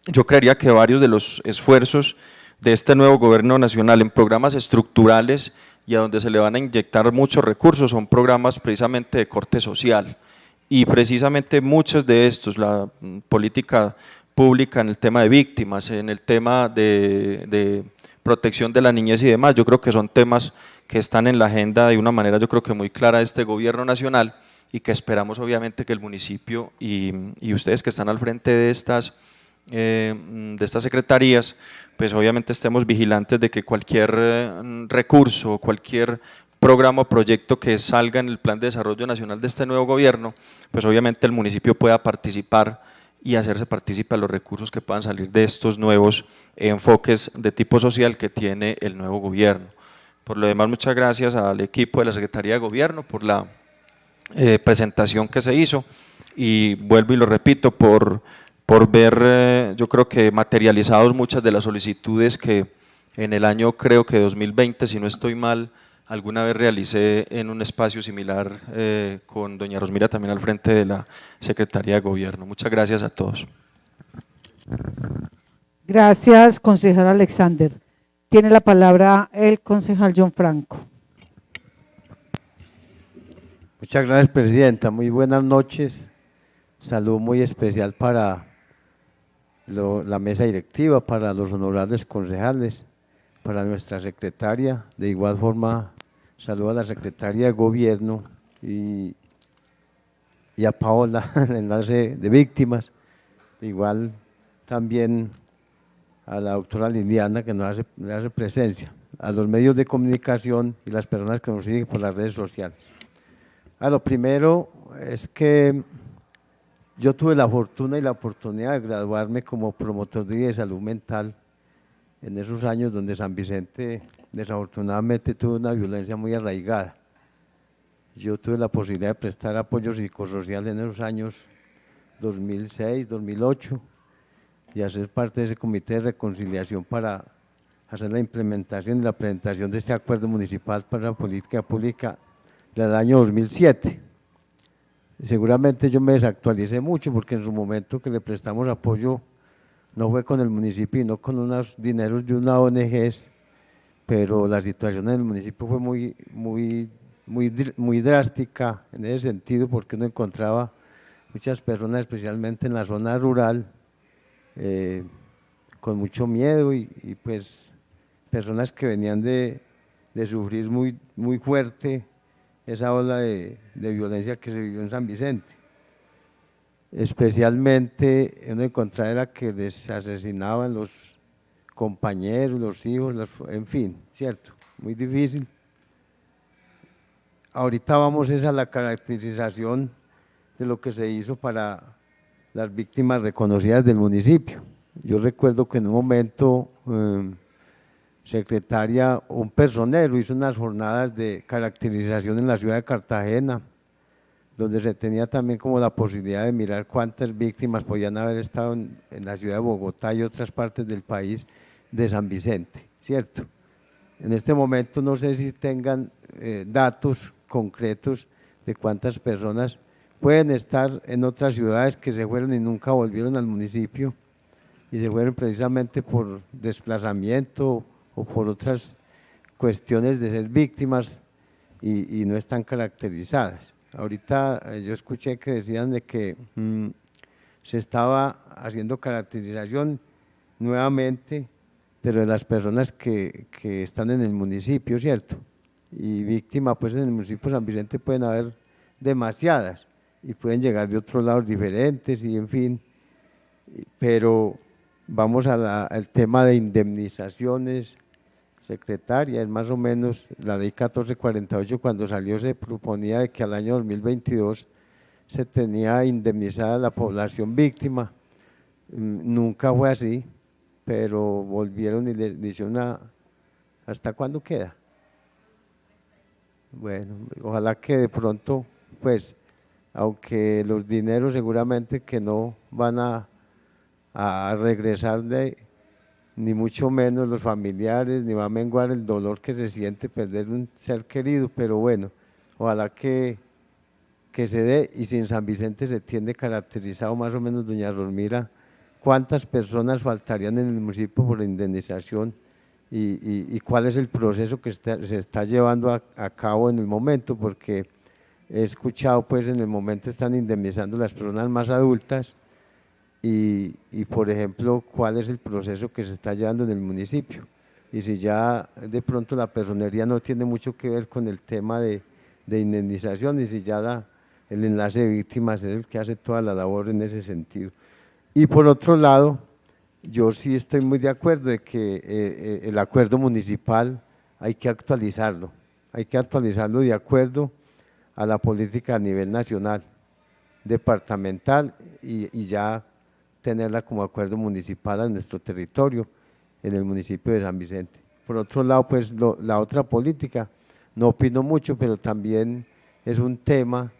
Yo creería que varios de los esfuerzos de este nuevo gobierno nacional en programas estructurales y a donde se le van a inyectar muchos recursos son programas precisamente de corte social, y precisamente muchos de estos, la política pública en el tema de víctimas, en el tema de protección de la niñez y demás, yo creo que son temas que están en la agenda de una manera yo creo que muy clara de este gobierno nacional, y que esperamos obviamente que el municipio y ustedes que están al frente de estas secretarías, pues obviamente estemos vigilantes de que cualquier recurso, cualquier programa o proyecto que salga en el Plan de Desarrollo Nacional de este nuevo gobierno, pues obviamente el municipio pueda participar y hacerse partícipe de los recursos que puedan salir de estos nuevos enfoques de tipo social que tiene el nuevo gobierno. Por lo demás, muchas gracias al equipo de la Secretaría de Gobierno por la presentación que se hizo, y vuelvo y lo repito, por ver, yo creo que materializados muchas de las solicitudes que en el año, creo que 2020, si no estoy mal, alguna vez realicé en un espacio similar con doña Rosmira también al frente de la Secretaría de Gobierno. Muchas gracias a todos. Gracias, concejal Alexander. Tiene la palabra el concejal John Franco. Muchas gracias, presidenta. Muy buenas noches. Saludo muy especial para la mesa directiva, para los honorables concejales, para nuestra secretaria. De igual forma, saludo a la secretaria de Gobierno y a Paola, el enlace de víctimas. Igual también a la doctora Liliana, que nos hace presencia, a los medios de comunicación y las personas que nos siguen por las redes sociales. Lo primero es que yo tuve la fortuna y la oportunidad de graduarme como promotor de vida de salud mental en esos años donde San Vicente desafortunadamente tuvo una violencia muy arraigada. Yo tuve la posibilidad de prestar apoyo psicosocial en esos años 2006, 2008 y hacer parte de ese comité de reconciliación para hacer la implementación y la presentación de este acuerdo municipal para la política pública del año 2007. Seguramente yo me desactualicé mucho porque en su momento que le prestamos apoyo no fue con el municipio y no con unos dineros de una ONG, pero la situación en el municipio fue muy drástica en ese sentido, porque uno encontraba muchas personas, especialmente en la zona rural, con mucho miedo y pues personas que venían de sufrir muy fuerte esa ola de violencia que se vivió en San Vicente. Especialmente uno encontraba era que les asesinaban los compañeros, los hijos, en fin, ¿cierto? Muy difícil. Ahorita vamos a la caracterización de lo que se hizo para las víctimas reconocidas del municipio. Yo recuerdo que en un momento, secretaria, un personero hizo unas jornadas de caracterización en la ciudad de Cartagena, donde se tenía también como la posibilidad de mirar cuántas víctimas podían haber estado en la ciudad de Bogotá y otras partes del país de San Vicente, ¿cierto? En este momento no sé si tengan datos concretos de cuántas personas pueden estar en otras ciudades que se fueron y nunca volvieron al municipio y se fueron precisamente por desplazamiento o por otras cuestiones de ser víctimas y no están caracterizadas. Ahorita yo escuché que decían de que se estaba haciendo caracterización nuevamente, pero de las personas que están en el municipio, ¿cierto? Y víctimas, pues en el municipio de San Vicente pueden haber demasiadas y pueden llegar de otros lados diferentes y en fin, pero vamos al tema de indemnizaciones. Secretaria, es más o menos la ley 1448 cuando salió se proponía de que al año 2022 se tenía indemnizada la población víctima, nunca fue así, pero volvieron y le dijeron ¿hasta cuándo queda? Bueno, ojalá que de pronto, pues, aunque los dineros seguramente que no van a regresar ni mucho menos los familiares, ni va a menguar el dolor que se siente perder un ser querido, pero bueno, ojalá que se dé, y si en San Vicente se tiene caracterizado más o menos, doña Rosmira, cuántas personas faltarían en el municipio por la indemnización y cuál es el proceso que se está llevando a cabo en el momento, porque he escuchado pues en el momento están indemnizando las personas más adultas, y por ejemplo, cuál es el proceso que se está llevando en el municipio, y si ya de pronto la personería no tiene mucho que ver con el tema de indemnización, y si ya el enlace de víctimas es el que hace toda la labor en ese sentido. Y por otro lado, yo sí estoy muy de acuerdo de que el acuerdo municipal hay que actualizarlo de acuerdo a la política a nivel nacional, departamental y ya tenerla como acuerdo municipal en nuestro territorio, en el municipio de San Vicente. Por otro lado, pues la otra política, no opino mucho, pero también es un tema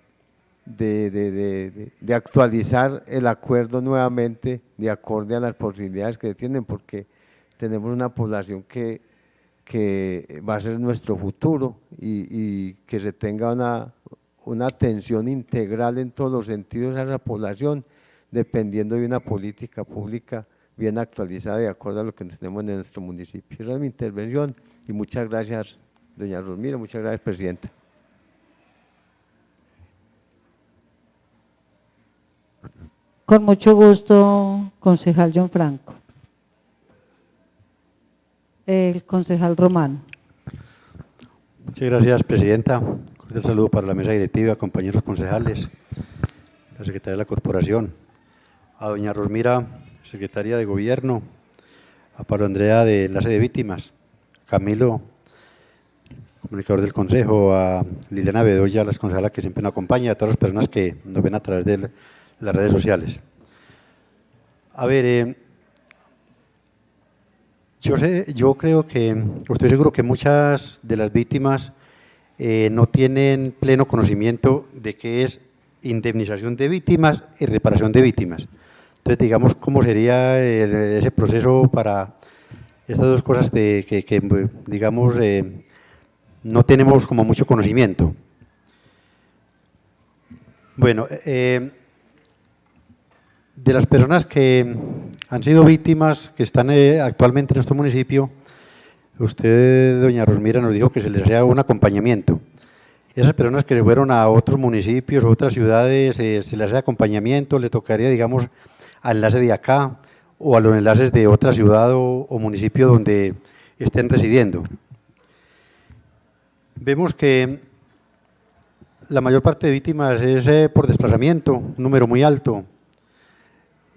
de actualizar el acuerdo nuevamente de acorde a las posibilidades que tienen, porque tenemos una población que va a ser nuestro futuro y que se tenga una atención integral en todos los sentidos a esa población, dependiendo de una política pública bien actualizada de acuerdo a lo que tenemos en nuestro municipio. Esa es mi intervención y muchas gracias, doña Rosmira, muchas gracias, presidenta. Con mucho gusto, concejal John Franco. El concejal Romano. Muchas gracias, presidenta. Cordial saludo para la mesa directiva, compañeros concejales, la secretaria de la corporación, a doña Rosmira, secretaria de Gobierno, a Pablo Andrea de Enlace de Víctimas, Camilo, comunicador del Consejo, a Liliana Bedoya, las concejalas que siempre nos acompañan, a todas las personas que nos ven a través de las redes sociales. A ver, yo creo que, estoy seguro que muchas de las víctimas no tienen pleno conocimiento de qué es indemnización de víctimas y reparación de víctimas. Entonces, digamos, ¿cómo sería ese proceso para estas dos cosas que digamos, no tenemos como mucho conocimiento? Bueno, de las personas que han sido víctimas, que están actualmente en nuestro municipio, usted, doña Rosmira, nos dijo que se les hacía un acompañamiento. Esas personas que fueron a otros municipios, otras ciudades, se les hace acompañamiento, le tocaría, digamos, al enlace de acá o a los enlaces de otra ciudad o municipio donde estén residiendo. Vemos que la mayor parte de víctimas es por desplazamiento, un número muy alto.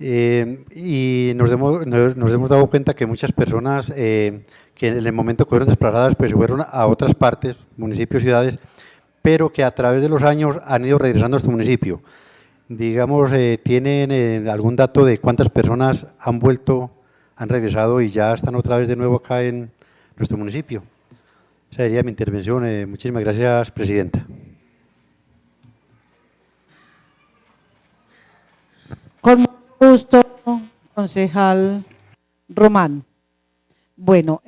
Y nos hemos dado cuenta que muchas personas que en el momento que fueron desplazadas pues se fueron a otras partes, municipios, ciudades, pero que a través de los años han ido regresando a nuestro municipio. Digamos, ¿tienen algún dato de cuántas personas han vuelto, han regresado y ya están otra vez de nuevo acá en nuestro municipio? Esa sería mi intervención. Muchísimas gracias, presidenta. Con mucho gusto, concejal Román. Bueno,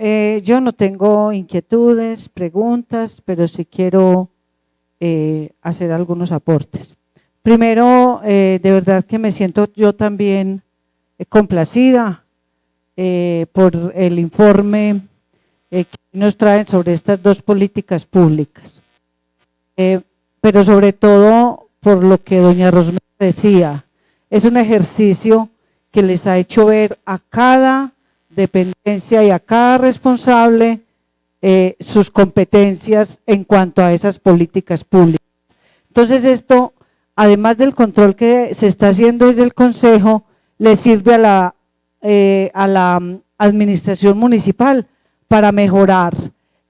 yo no tengo inquietudes, preguntas, pero sí quiero hacer algunos aportes. Primero, de verdad que me siento yo también complacida por el informe que nos traen sobre estas dos políticas públicas, pero sobre todo por lo que doña Rosmira decía, es un ejercicio que les ha hecho ver a cada dependencia y a cada responsable sus competencias en cuanto a esas políticas públicas. Entonces esto, además del control que se está haciendo desde el Consejo, le sirve a la administración municipal para mejorar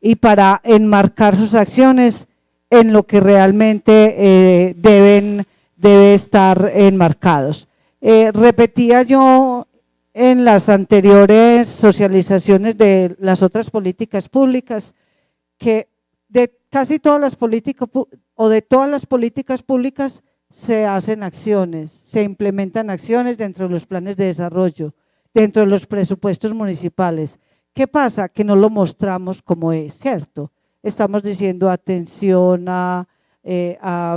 y para enmarcar sus acciones en lo que realmente debe estar enmarcados. Repetía yo en las anteriores socializaciones de las otras políticas públicas que de casi todas las políticas o de todas las políticas públicas se hacen acciones, se implementan acciones dentro de los planes de desarrollo, dentro de los presupuestos municipales. ¿Qué pasa? Que no lo mostramos como es, ¿cierto? Estamos diciendo atención a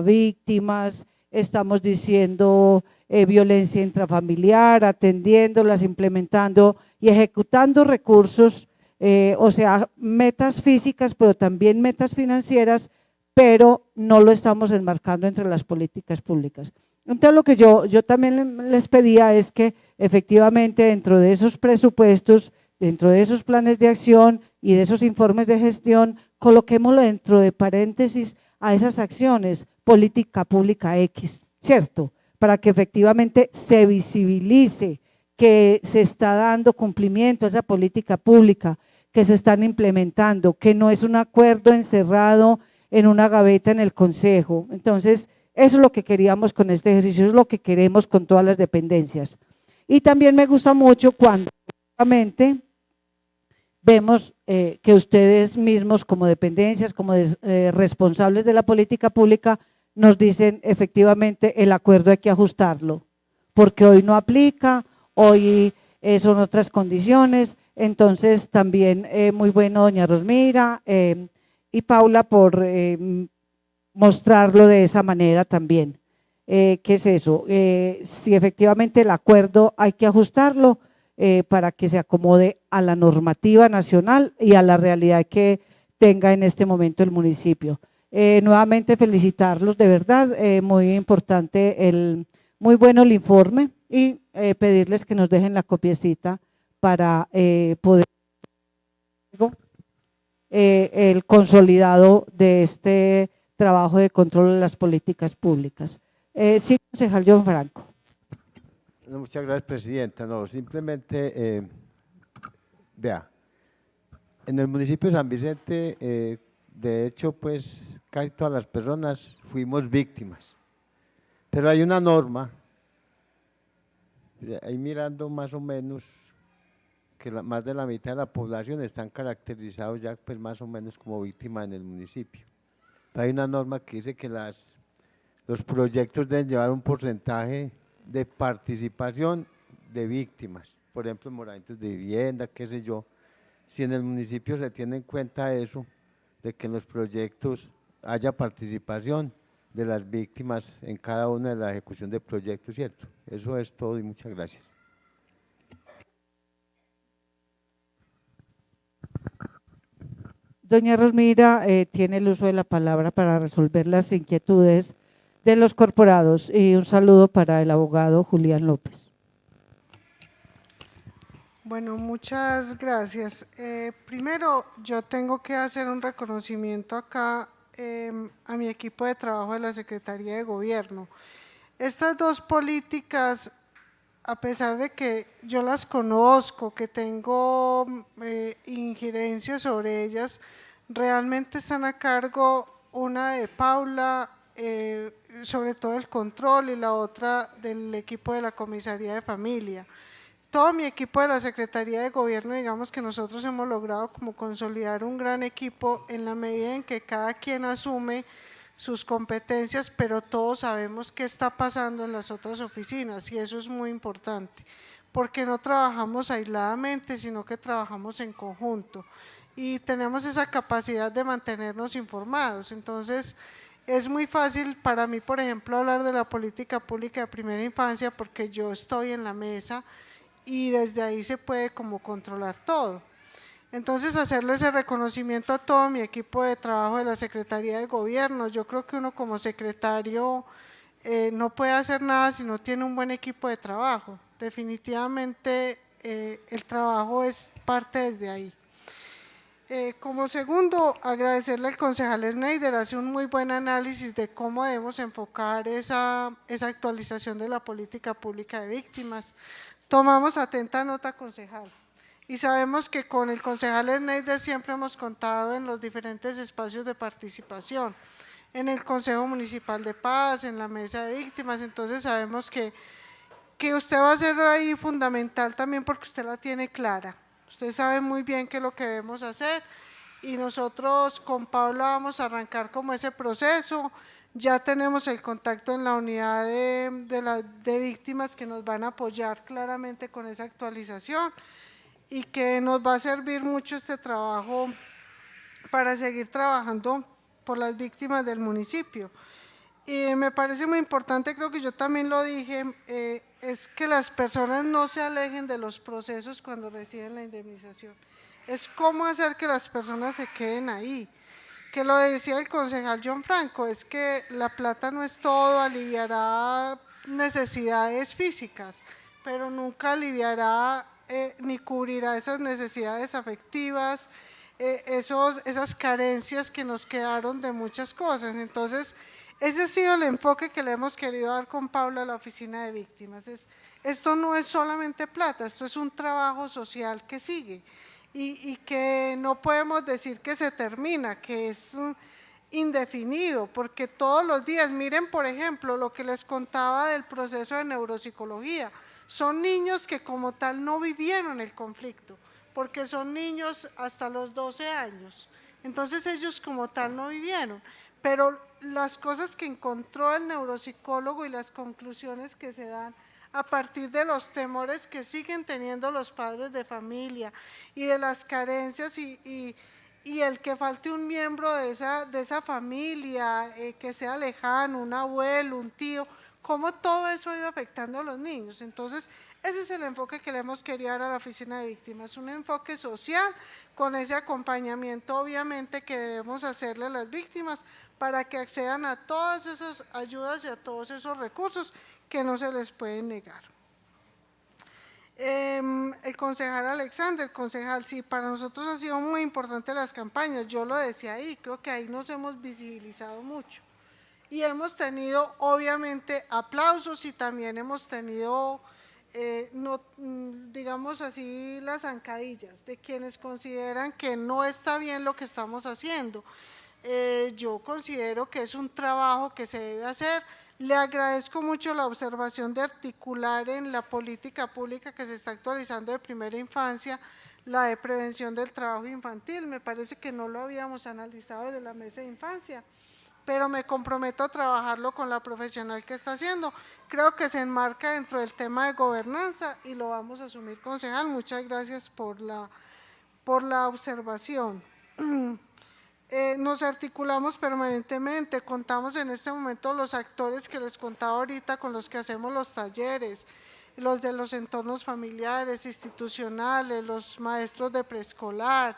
víctimas, estamos diciendo violencia intrafamiliar, atendiéndolas, implementando y ejecutando recursos, o sea, metas físicas, pero también metas financieras, pero no lo estamos enmarcando entre las políticas públicas. Entonces, lo que yo también les pedía es que efectivamente dentro de esos presupuestos, dentro de esos planes de acción y de esos informes de gestión, coloquémoslo dentro de paréntesis a esas acciones, política pública X, ¿cierto? Para que efectivamente se visibilice que se está dando cumplimiento a esa política pública, que se están implementando, que no es un acuerdo encerrado en una gaveta en el Consejo. Entonces, eso es lo que queríamos con este ejercicio, es lo que queremos con todas las dependencias. Y también me gusta mucho cuando efectivamente vemos que ustedes mismos como dependencias, como responsables de la política pública, nos dicen efectivamente el acuerdo hay que ajustarlo, porque hoy no aplica, hoy son otras condiciones. Entonces también muy bueno doña Rosmira y Paula por mostrarlo de esa manera también. ¿Qué es eso? Si efectivamente el acuerdo hay que ajustarlo para que se acomode a la normativa nacional y a la realidad que tenga en este momento el municipio. Nuevamente felicitarlos, de verdad, muy importante, muy bueno el informe y pedirles que nos dejen la copiecita para poder el consolidado de este trabajo de control de las políticas públicas. Sí, concejal John Franco. No, muchas gracias, presidenta. No, simplemente, vea, en el municipio de San Vicente, de hecho, pues casi todas las personas fuimos víctimas, pero hay una norma, ahí mirando más o menos, que más de la mitad de la población están caracterizados ya pues más o menos como víctimas en el municipio. Pero hay una norma que dice que los proyectos deben llevar un porcentaje de participación de víctimas, por ejemplo, moradientes de vivienda, qué sé yo. Si en el municipio se tiene en cuenta eso, de que en los proyectos haya participación de las víctimas en cada una de la ejecución de proyectos, ¿cierto? Eso es todo y muchas gracias. Doña Rosmira tiene el uso de la palabra para resolver las inquietudes de los corporados y un saludo para el abogado Julián López. Bueno, muchas gracias. Primero, yo tengo que hacer un reconocimiento acá a mi equipo de trabajo de la Secretaría de Gobierno. Estas dos políticas, a pesar de que yo las conozco, que tengo injerencia sobre ellas, realmente están a cargo una de Paula, sobre todo el control, y la otra del equipo de la Comisaría de Familia. Todo mi equipo de la Secretaría de Gobierno, digamos que nosotros hemos logrado como consolidar un gran equipo en la medida en que cada quien asume sus competencias, pero todos sabemos qué está pasando en las otras oficinas y eso es muy importante, porque no trabajamos aisladamente, sino que trabajamos en conjunto y tenemos esa capacidad de mantenernos informados. Entonces, es muy fácil para mí, por ejemplo, hablar de la política pública de primera infancia porque yo estoy en la mesa y desde ahí se puede como controlar todo. Entonces, hacerle ese reconocimiento a todo mi equipo de trabajo de la Secretaría de Gobierno. Yo creo que uno como secretario no puede hacer nada si no tiene un buen equipo de trabajo. Definitivamente el trabajo es parte desde ahí. Como segundo, agradecerle al concejal Schneider, hace un muy buen análisis de cómo debemos enfocar esa actualización de la política pública de víctimas. Tomamos atenta nota, concejal, y sabemos que con el concejal Schneider siempre hemos contado en los diferentes espacios de participación, en el Consejo Municipal de Paz, en la Mesa de Víctimas, entonces sabemos que usted va a ser ahí fundamental también porque usted la tiene clara. Usted sabe muy bien qué es lo que debemos hacer y nosotros con Paula vamos a arrancar como ese proceso. Ya tenemos el contacto en la unidad de víctimas que nos van a apoyar claramente con esa actualización y que nos va a servir mucho este trabajo para seguir trabajando por las víctimas del municipio. Y me parece muy importante, creo que yo también lo dije, es que las personas no se alejen de los procesos cuando reciben la indemnización. Es cómo hacer que las personas se queden ahí. Que lo decía el concejal John Franco, es que la plata no es todo, aliviará necesidades físicas, pero nunca aliviará ni cubrirá esas necesidades afectivas, esas carencias que nos quedaron de muchas cosas. Entonces, ese ha sido el enfoque que le hemos querido dar con Paula a la Oficina de Víctimas. Esto no es solamente plata, esto es un trabajo social que sigue y que no podemos decir que se termina, que es indefinido, porque todos los días, miren por ejemplo lo que les contaba del proceso de neuropsicología, son niños que como tal no vivieron el conflicto, porque son niños hasta los 12 años, entonces ellos como tal no vivieron. Pero las cosas que encontró el neuropsicólogo y las conclusiones que se dan a partir de los temores que siguen teniendo los padres de familia y de las carencias y el que falte un miembro de esa familia, que sea lejano, un abuelo, un tío, cómo todo eso ha ido afectando a los niños. Entonces, ese es el enfoque que le hemos querido dar a la Oficina de Víctimas, un enfoque social con ese acompañamiento obviamente que debemos hacerle a las víctimas para que accedan a todas esas ayudas y a todos esos recursos que no se les pueden negar. El concejal Alexander, concejal, sí, para nosotros ha sido muy importante las campañas, yo lo decía ahí, creo que ahí nos hemos visibilizado mucho y hemos tenido obviamente aplausos y también hemos tenido, no, digamos así, las zancadillas de quienes consideran que no está bien lo que estamos haciendo. Yo considero que es un trabajo que se debe hacer. Le agradezco mucho la observación de articular en la política pública que se está actualizando de primera infancia, la de prevención del trabajo infantil. Me parece que no lo habíamos analizado desde la mesa de infancia, pero me comprometo a trabajarlo con la profesional que está haciendo. Creo que se enmarca dentro del tema de gobernanza y lo vamos a asumir, concejal. Muchas gracias por la observación. Nos articulamos permanentemente, contamos en este momento los actores que les contaba ahorita con los que hacemos los talleres, los de los entornos familiares, institucionales, los maestros de preescolar,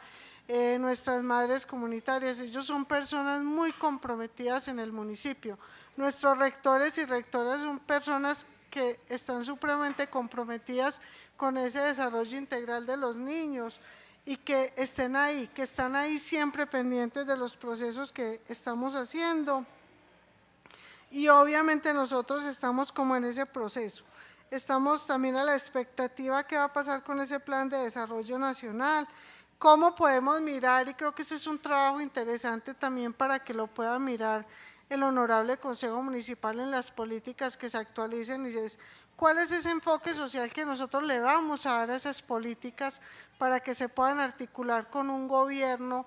nuestras madres comunitarias, ellos son personas muy comprometidas en el municipio. Nuestros rectores y rectoras son personas que están supremamente comprometidas con ese desarrollo integral de los niños, y que estén ahí, que están ahí siempre pendientes de los procesos que estamos haciendo. Y obviamente nosotros estamos como en ese proceso. Estamos también a la expectativa qué va a pasar con ese plan de desarrollo nacional, cómo podemos mirar, y creo que ese es un trabajo interesante también para que lo pueda mirar el Honorable Consejo Municipal en las políticas que se actualicen y es cuál es ese enfoque social que nosotros le vamos a dar a esas políticas para que se puedan articular con un gobierno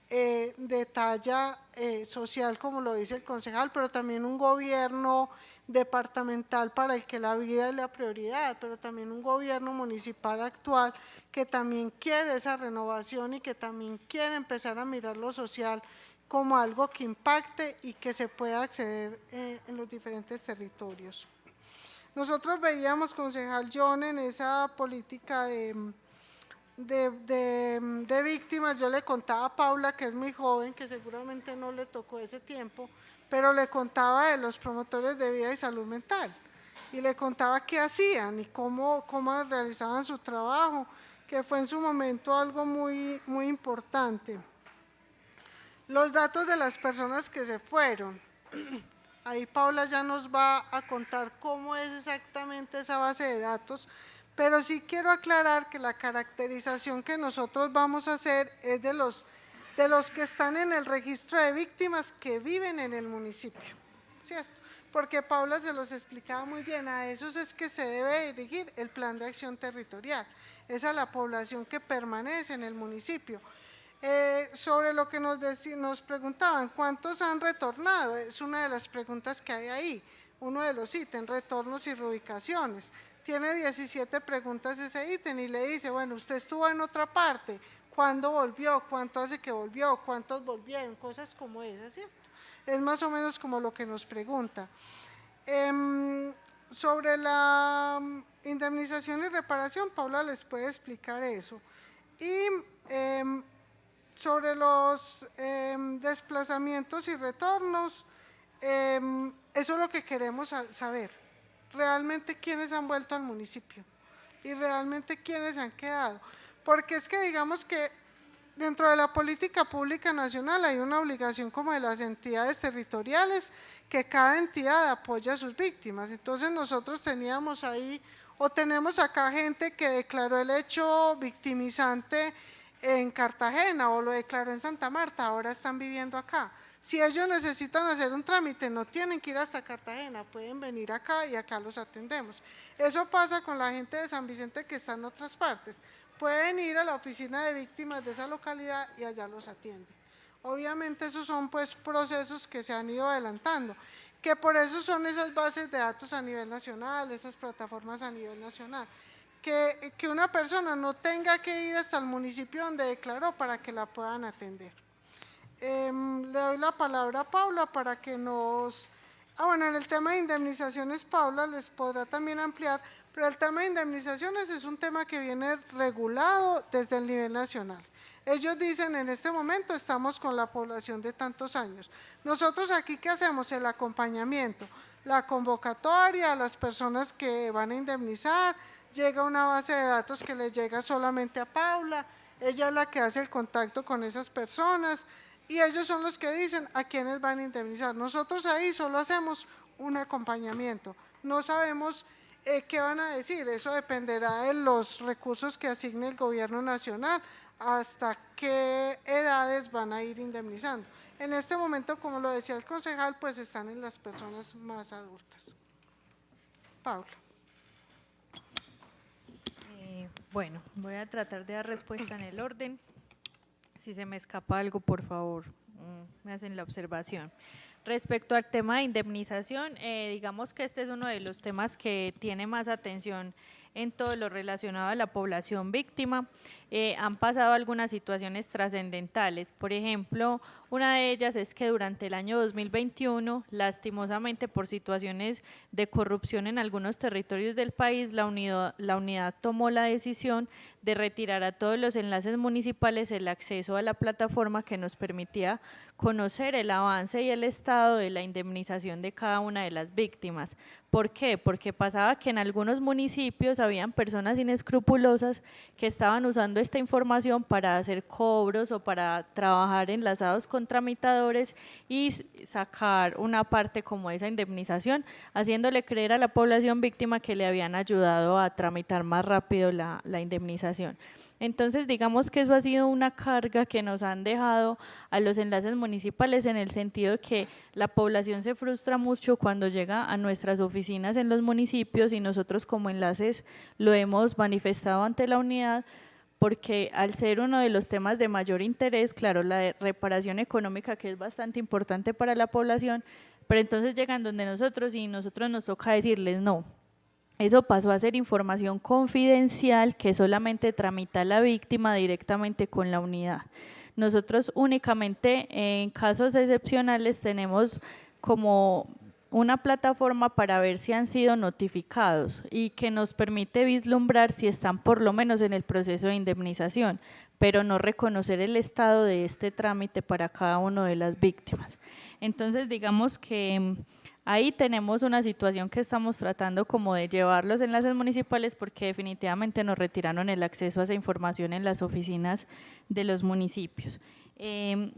de talla social, como lo dice el concejal, pero también un gobierno departamental para el que la vida es la prioridad, pero también un gobierno municipal actual que también quiere esa renovación y que también quiere empezar a mirar lo social como algo que impacte y que se pueda acceder en los diferentes territorios. Nosotros veíamos, concejal John, en esa política de víctimas, yo le contaba a Paula, que es muy joven, que seguramente no le tocó ese tiempo, pero le contaba de los promotores de vida y salud mental, y le contaba qué hacían y cómo realizaban su trabajo, que fue en su momento algo muy, muy importante. Los datos de las personas que se fueron. Ahí Paula ya nos va a contar cómo es exactamente esa base de datos, pero sí quiero aclarar que la caracterización que nosotros vamos a hacer es de los que están en el registro de víctimas que viven en el municipio, ¿cierto? Porque Paula se los explicaba muy bien, a esos es que se debe dirigir el plan de acción territorial, esa es la población que permanece en el municipio. Sobre lo que nos preguntaban, ¿cuántos han retornado? Es una de las preguntas que hay ahí, uno de los ítems, retornos y reubicaciones. Tiene 17 preguntas ese ítem y le dice, bueno, usted estuvo en otra parte, ¿cuándo volvió? ¿Cuánto hace que volvió? ¿Cuántos volvieron? Cosas como esas, ¿cierto? Es más o menos como lo que nos pregunta. Sobre la indemnización y reparación, Paula les puede explicar eso. Y sobre los desplazamientos y retornos, eso es lo que queremos saber, realmente quiénes han vuelto al municipio y realmente quiénes han quedado, porque es que digamos que dentro de la política pública nacional hay una obligación como de las entidades territoriales que cada entidad apoya a sus víctimas, entonces nosotros teníamos ahí o tenemos acá gente que declaró el hecho victimizante en Cartagena o lo declaró en Santa Marta, ahora están viviendo acá. Si ellos necesitan hacer un trámite, no tienen que ir hasta Cartagena, pueden venir acá y acá los atendemos. Eso pasa con la gente de San Vicente que está en otras partes. Pueden ir a la oficina de víctimas de esa localidad y allá los atienden. Obviamente esos son pues procesos que se han ido adelantando, que por eso son esas bases de datos a nivel nacional, esas plataformas a nivel nacional. Que una persona no tenga que ir hasta el municipio donde declaró para que la puedan atender. Le doy la palabra a Paula para que nos… bueno, en el tema de indemnizaciones Paula les podrá también ampliar, pero el tema de indemnizaciones es un tema que viene regulado desde el nivel nacional. Ellos dicen, en este momento estamos con la población de tantos años. Nosotros aquí, ¿qué hacemos? El acompañamiento, la convocatoria a las personas que van a indemnizar, llega una base de datos que le llega solamente a Paula, ella es la que hace el contacto con esas personas y ellos son los que dicen a quiénes van a indemnizar. Nosotros ahí solo hacemos un acompañamiento, no sabemos qué van a decir, eso dependerá de los recursos que asigne el gobierno nacional, hasta qué edades van a ir indemnizando. En este momento, como lo decía el concejal, pues están en las personas más adultas. Paula. Bueno, voy a tratar de dar respuesta en el orden. Si se me escapa algo, por favor, me hacen la observación. Respecto al tema de indemnización, digamos que este es uno de los temas que tiene más atención en todo lo relacionado a la población víctima. Han pasado algunas situaciones trascendentales. Por ejemplo, una de ellas es que durante el año 2021, lastimosamente por situaciones de corrupción en algunos territorios del país, la unidad tomó la decisión de retirar a todos los enlaces municipales el acceso a la plataforma que nos permitía conocer el avance y el estado de la indemnización de cada una de las víctimas. ¿Por qué? Porque pasaba que en algunos municipios habían personas inescrupulosas que estaban usando esta información para hacer cobros o para trabajar enlazados con tramitadores y sacar una parte como esa indemnización, haciéndole creer a la población víctima que le habían ayudado a tramitar más rápido la indemnización. Entonces, digamos que eso ha sido una carga que nos han dejado a los enlaces municipales en el sentido de que la población se frustra mucho cuando llega a nuestras oficinas en los municipios y nosotros como enlaces lo hemos manifestado ante la unidad, porque al ser uno de los temas de mayor interés, claro, la de reparación económica que es bastante importante para la población, pero entonces llegan donde nosotros y nosotros nos toca decirles no. Eso pasó a ser información confidencial que solamente tramita la víctima directamente con la unidad. Nosotros únicamente en casos excepcionales tenemos como una plataforma para ver si han sido notificados y que nos permite vislumbrar si están por lo menos en el proceso de indemnización, pero no reconocer el estado de este trámite para cada una de las víctimas. Entonces, digamos que ahí tenemos una situación que estamos tratando como de llevar los enlaces municipales porque definitivamente nos retiraron el acceso a esa información en las oficinas de los municipios.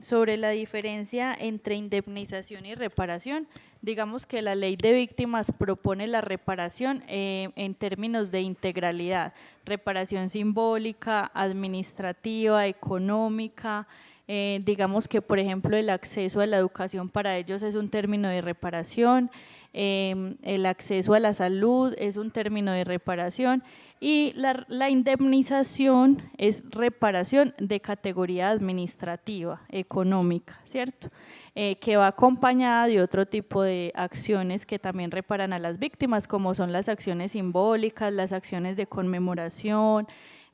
Sobre la diferencia entre indemnización y reparación, digamos que la ley de víctimas propone la reparación en términos de integralidad, reparación simbólica, administrativa, económica. Digamos que, por ejemplo, el acceso a la educación para ellos es un término de reparación, el acceso a la salud es un término de reparación y la indemnización es reparación de categoría administrativa, económica, ¿cierto? Que va acompañada de otro tipo de acciones que también reparan a las víctimas, como son las acciones simbólicas, las acciones de conmemoración,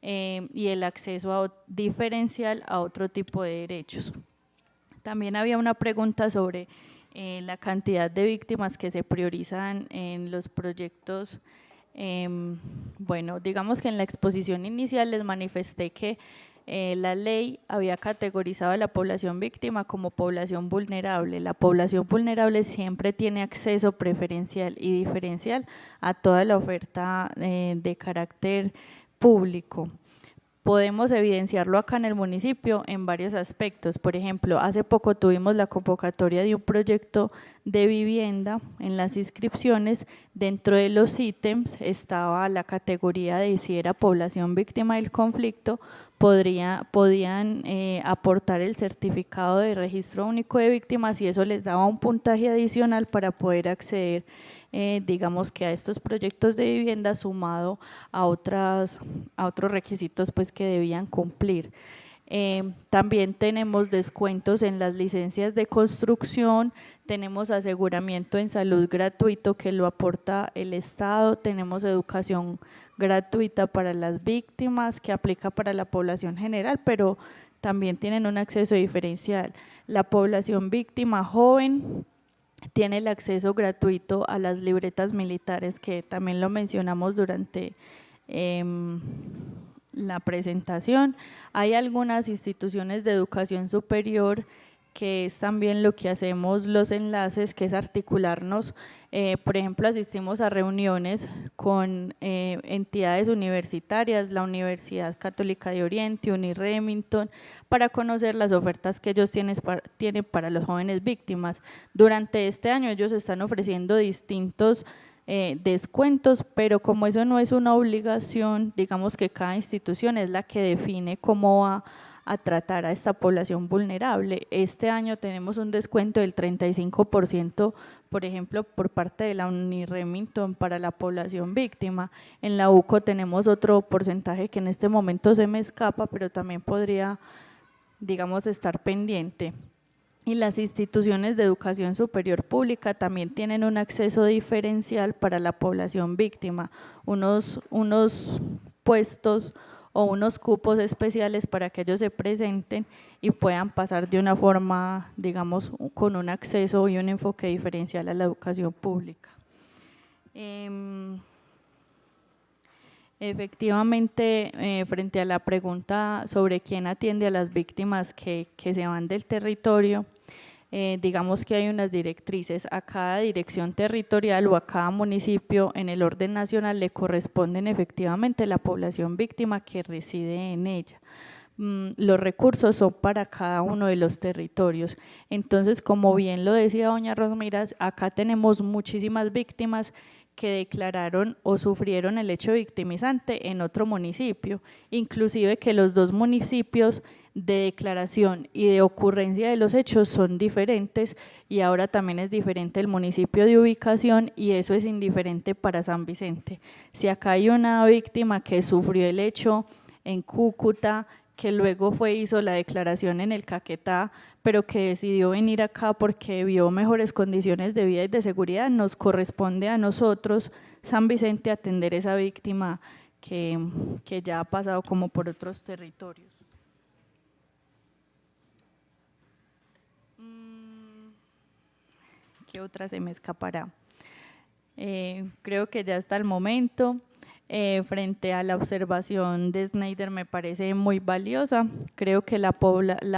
y el acceso diferencial a otro tipo de derechos. También había una pregunta sobre la cantidad de víctimas que se priorizan en los proyectos. Bueno, digamos que en la exposición inicial les manifesté que la ley había categorizado a la población víctima como población vulnerable. La población vulnerable siempre tiene acceso preferencial y diferencial a toda la oferta de carácter público. Podemos evidenciarlo acá en el municipio en varios aspectos. Por ejemplo, hace poco tuvimos la convocatoria de un proyecto de vivienda en las inscripciones. Dentro de los ítems estaba la categoría de si era población víctima del conflicto, podían aportar el certificado de registro único de víctimas y eso les daba un puntaje adicional para poder acceder digamos que a estos proyectos de vivienda sumado a otros requisitos pues que debían cumplir. También tenemos descuentos en las licencias de construcción, tenemos aseguramiento en salud gratuito que lo aporta el Estado, tenemos educación gratuita para las víctimas que aplica para la población general, pero también tienen un acceso diferencial. La población víctima joven tiene el acceso gratuito a las libretas militares, que también lo mencionamos durante la presentación. Hay algunas instituciones de educación superior que es también lo que hacemos los enlaces, que es articularnos. Por ejemplo, asistimos a reuniones con entidades universitarias, la Universidad Católica de Oriente, Uniremington, para conocer las ofertas que ellos tienen para los jóvenes víctimas. Durante este año ellos están ofreciendo distintos descuentos, pero como eso no es una obligación, digamos que cada institución es la que define cómo va a tratar a esta población vulnerable. Este año tenemos un descuento del 35%, por ejemplo, por parte de la Uniremington para la población víctima. En la UCO tenemos otro porcentaje que en este momento se me escapa, pero también podría, digamos, estar pendiente. Y las instituciones de educación superior pública también tienen un acceso diferencial para la población víctima, unos puestos o unos cupos especiales para que ellos se presenten y puedan pasar de una forma, digamos, con un acceso y un enfoque diferencial a la educación pública. Efectivamente, frente a la pregunta sobre quién atiende a las víctimas que se van del territorio, digamos que hay unas directrices. A cada dirección territorial o a cada municipio en el orden nacional le corresponden efectivamente la población víctima que reside en ella. Los recursos son para cada uno de los territorios. Entonces, como bien lo decía doña Rosmira, acá tenemos muchísimas víctimas que declararon o sufrieron el hecho victimizante en otro municipio, inclusive que los dos municipios de declaración y de ocurrencia de los hechos son diferentes y ahora también es diferente el municipio de ubicación y eso es indiferente para San Vicente. Si acá hay una víctima que sufrió el hecho en Cúcuta, que luego hizo la declaración en el Caquetá, pero que decidió venir acá porque vio mejores condiciones de vida y de seguridad, nos corresponde a nosotros, San Vicente, atender esa víctima que ya ha pasado como por otros territorios. que otra se me escapará. Creo que ya hasta el momento, frente a la observación de Snyder, me parece muy valiosa. Creo que la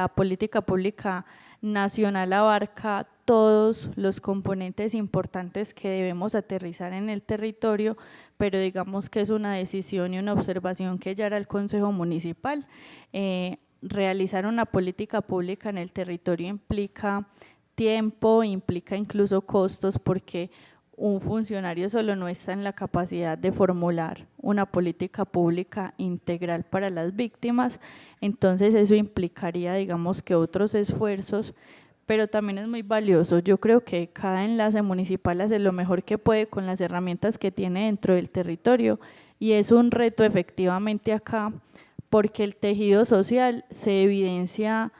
política pública nacional abarca todos los componentes importantes que debemos aterrizar en el territorio, pero digamos que es una decisión y una observación que ya era el Consejo Municipal. Realizar una política pública en el territorio implica tiempo, implica incluso costos, porque un funcionario solo no está en la capacidad de formular una política pública integral para las víctimas, entonces eso implicaría, digamos, que otros esfuerzos, pero también es muy valioso. Yo creo que cada enlace municipal hace lo mejor que puede con las herramientas que tiene dentro del territorio, y es un reto efectivamente acá, porque el tejido social se evidencia,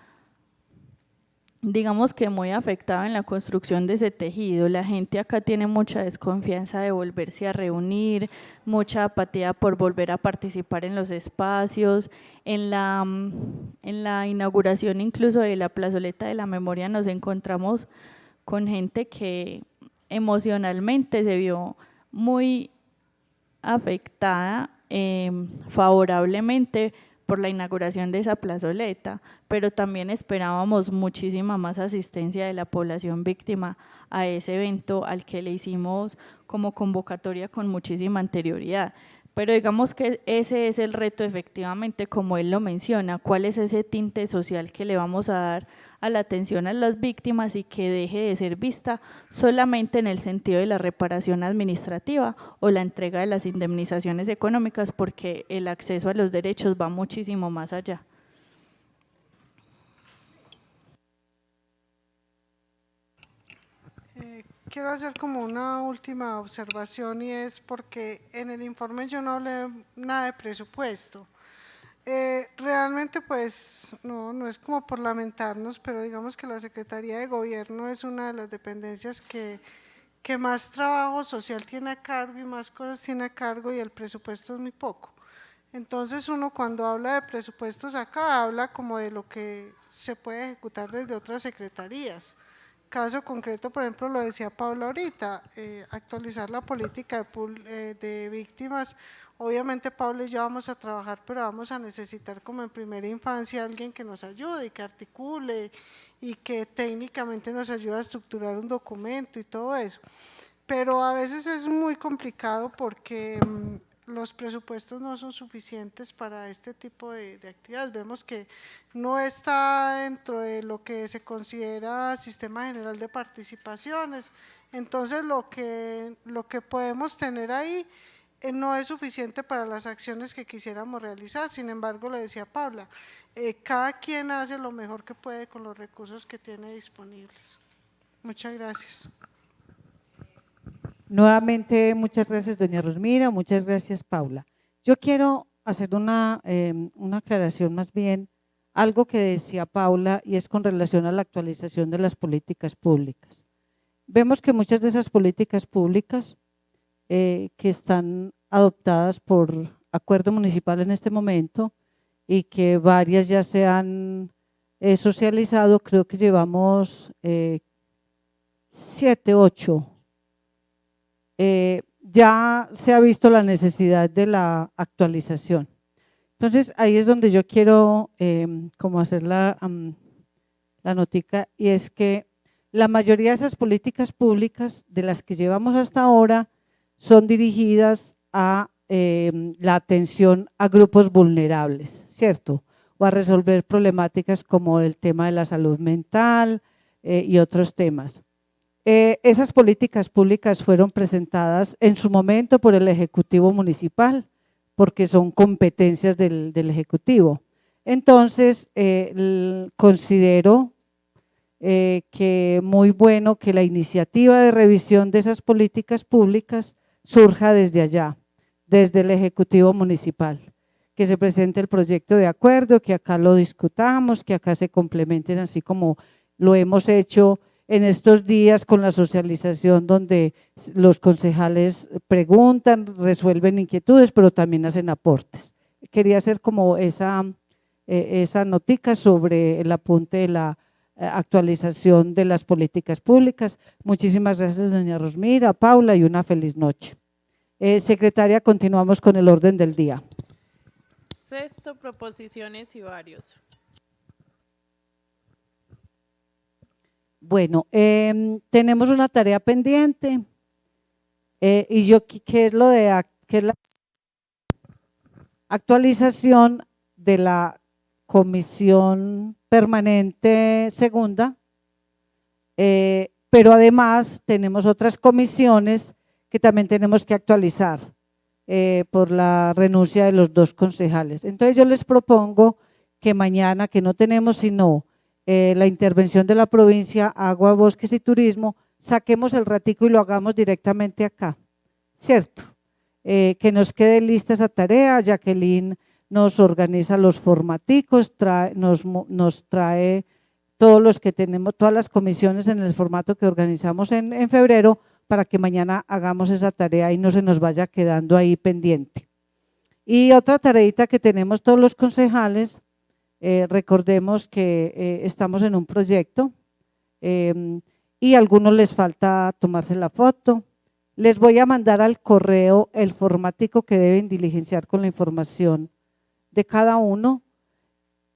digamos que muy afectado en la construcción de ese tejido. La gente acá tiene mucha desconfianza de volverse a reunir, mucha apatía por volver a participar en los espacios. En la inauguración incluso de la plazoleta de la memoria nos encontramos con gente que emocionalmente se vio muy afectada favorablemente por la inauguración de esa plazoleta, pero también esperábamos muchísima más asistencia de la población víctima a ese evento al que le hicimos como convocatoria con muchísima anterioridad. Pero digamos que ese es el reto efectivamente, como él lo menciona, cuál es ese tinte social que le vamos a dar a la atención a las víctimas y que deje de ser vista solamente en el sentido de la reparación administrativa o la entrega de las indemnizaciones económicas, porque el acceso a los derechos va muchísimo más allá. Quiero hacer como una última observación, y es porque en el informe yo no hablé nada de presupuesto. Realmente pues no es como por lamentarnos, pero digamos que la Secretaría de Gobierno es una de las dependencias que más trabajo social tiene a cargo y más cosas tiene a cargo, y el presupuesto es muy poco. Entonces uno cuando habla de presupuestos acá habla como de lo que se puede ejecutar desde otras secretarías. Caso concreto, por ejemplo, lo decía Paula ahorita, actualizar la política de víctimas. Obviamente Paula y yo vamos a trabajar, pero vamos a necesitar como en primera infancia alguien que nos ayude y que articule y que técnicamente nos ayude a estructurar un documento y todo eso. Pero a veces es muy complicado porque los presupuestos no son suficientes para este tipo de actividades. Vemos que no está dentro de lo que se considera Sistema General de Participaciones, entonces lo que podemos tener ahí no es suficiente para las acciones que quisiéramos realizar. Sin embargo, le decía Paula, cada quien hace lo mejor que puede con los recursos que tiene disponibles. Muchas gracias. Nuevamente, muchas gracias, doña Rosmira, muchas gracias, Paula. Yo quiero hacer una aclaración, más bien, algo que decía Paula, y es con relación a la actualización de las políticas públicas. Vemos que muchas de esas políticas públicas que están adoptadas por acuerdo municipal en este momento y que varias ya se han socializado, creo que llevamos 7, 8. Ya se ha visto la necesidad de la actualización. Entonces, ahí es donde yo quiero como hacer la notica, y es que la mayoría de esas políticas públicas de las que llevamos hasta ahora son dirigidas a la atención a grupos vulnerables, ¿cierto? O a resolver problemáticas como el tema de la salud mental y otros temas. Esas políticas públicas fueron presentadas en su momento por el Ejecutivo Municipal, porque son competencias del Ejecutivo. Entonces, considero que muy bueno que la iniciativa de revisión de esas políticas públicas surja desde allá, desde el Ejecutivo Municipal, que se presente el proyecto de acuerdo, que acá lo discutamos, que acá se complementen así como lo hemos hecho en estos días con la socialización, donde los concejales preguntan, resuelven inquietudes, pero también hacen aportes. Quería hacer como esa notica sobre el apunte de la actualización de las políticas públicas. Muchísimas gracias, doña Rosmira, Paula, y una feliz noche. Secretaria, continuamos con el orden del día. Sexto, proposiciones y varios. Bueno, tenemos una tarea pendiente y yo, ¿qué es lo de qué es la actualización de la Comisión Permanente Segunda? Pero además tenemos otras comisiones que también tenemos que actualizar por la renuncia de los 2 concejales. Entonces yo les propongo que mañana, que no tenemos sino la intervención de la provincia, Agua, Bosques y Turismo, saquemos el ratico y lo hagamos directamente acá, ¿cierto? Que nos quede lista esa tarea. Jacqueline nos organiza los formaticos, nos trae todos los que tenemos, todas las comisiones en el formato que organizamos en febrero, para que mañana hagamos esa tarea y no se nos vaya quedando ahí pendiente. Y otra tareita que tenemos todos los concejales, recordemos que estamos en un proyecto y a algunos les falta tomarse la foto. Les voy a mandar al correo el formático que deben diligenciar con la información de cada uno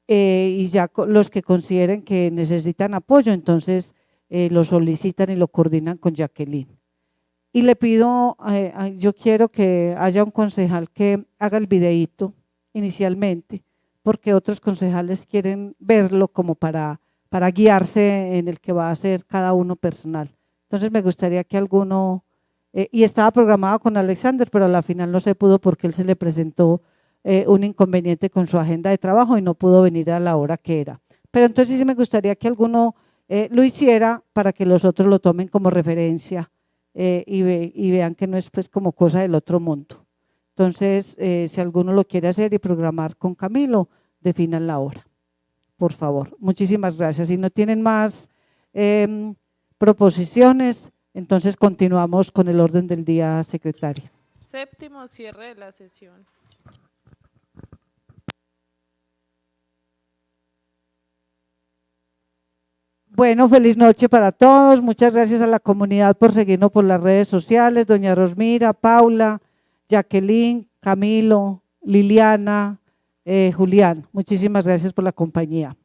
y ya los que consideren que necesitan apoyo, entonces lo solicitan y lo coordinan con Jacqueline. Y le pido, yo quiero que haya un concejal que haga el videíto inicialmente, porque otros concejales quieren verlo como para guiarse en el que va a hacer cada uno personal. Entonces me gustaría que alguno, y estaba programado con Alexander, pero a la final no se pudo porque él se le presentó un inconveniente con su agenda de trabajo y no pudo venir a la hora que era. Pero entonces sí me gustaría que alguno lo hiciera para que los otros lo tomen como referencia y vean que no es pues como cosa del otro mundo. Entonces, si alguno lo quiere hacer y programar con Camilo, definan la hora, por favor. Muchísimas gracias. Si no tienen más proposiciones, entonces continuamos con el orden del día, secretaria. Séptimo, cierre de la sesión. Bueno, feliz noche para todos. Muchas gracias a la comunidad por seguirnos por las redes sociales. Doña Rosmira, Paula, Jacqueline, Camilo, Liliana, Julián. Muchísimas gracias por la compañía.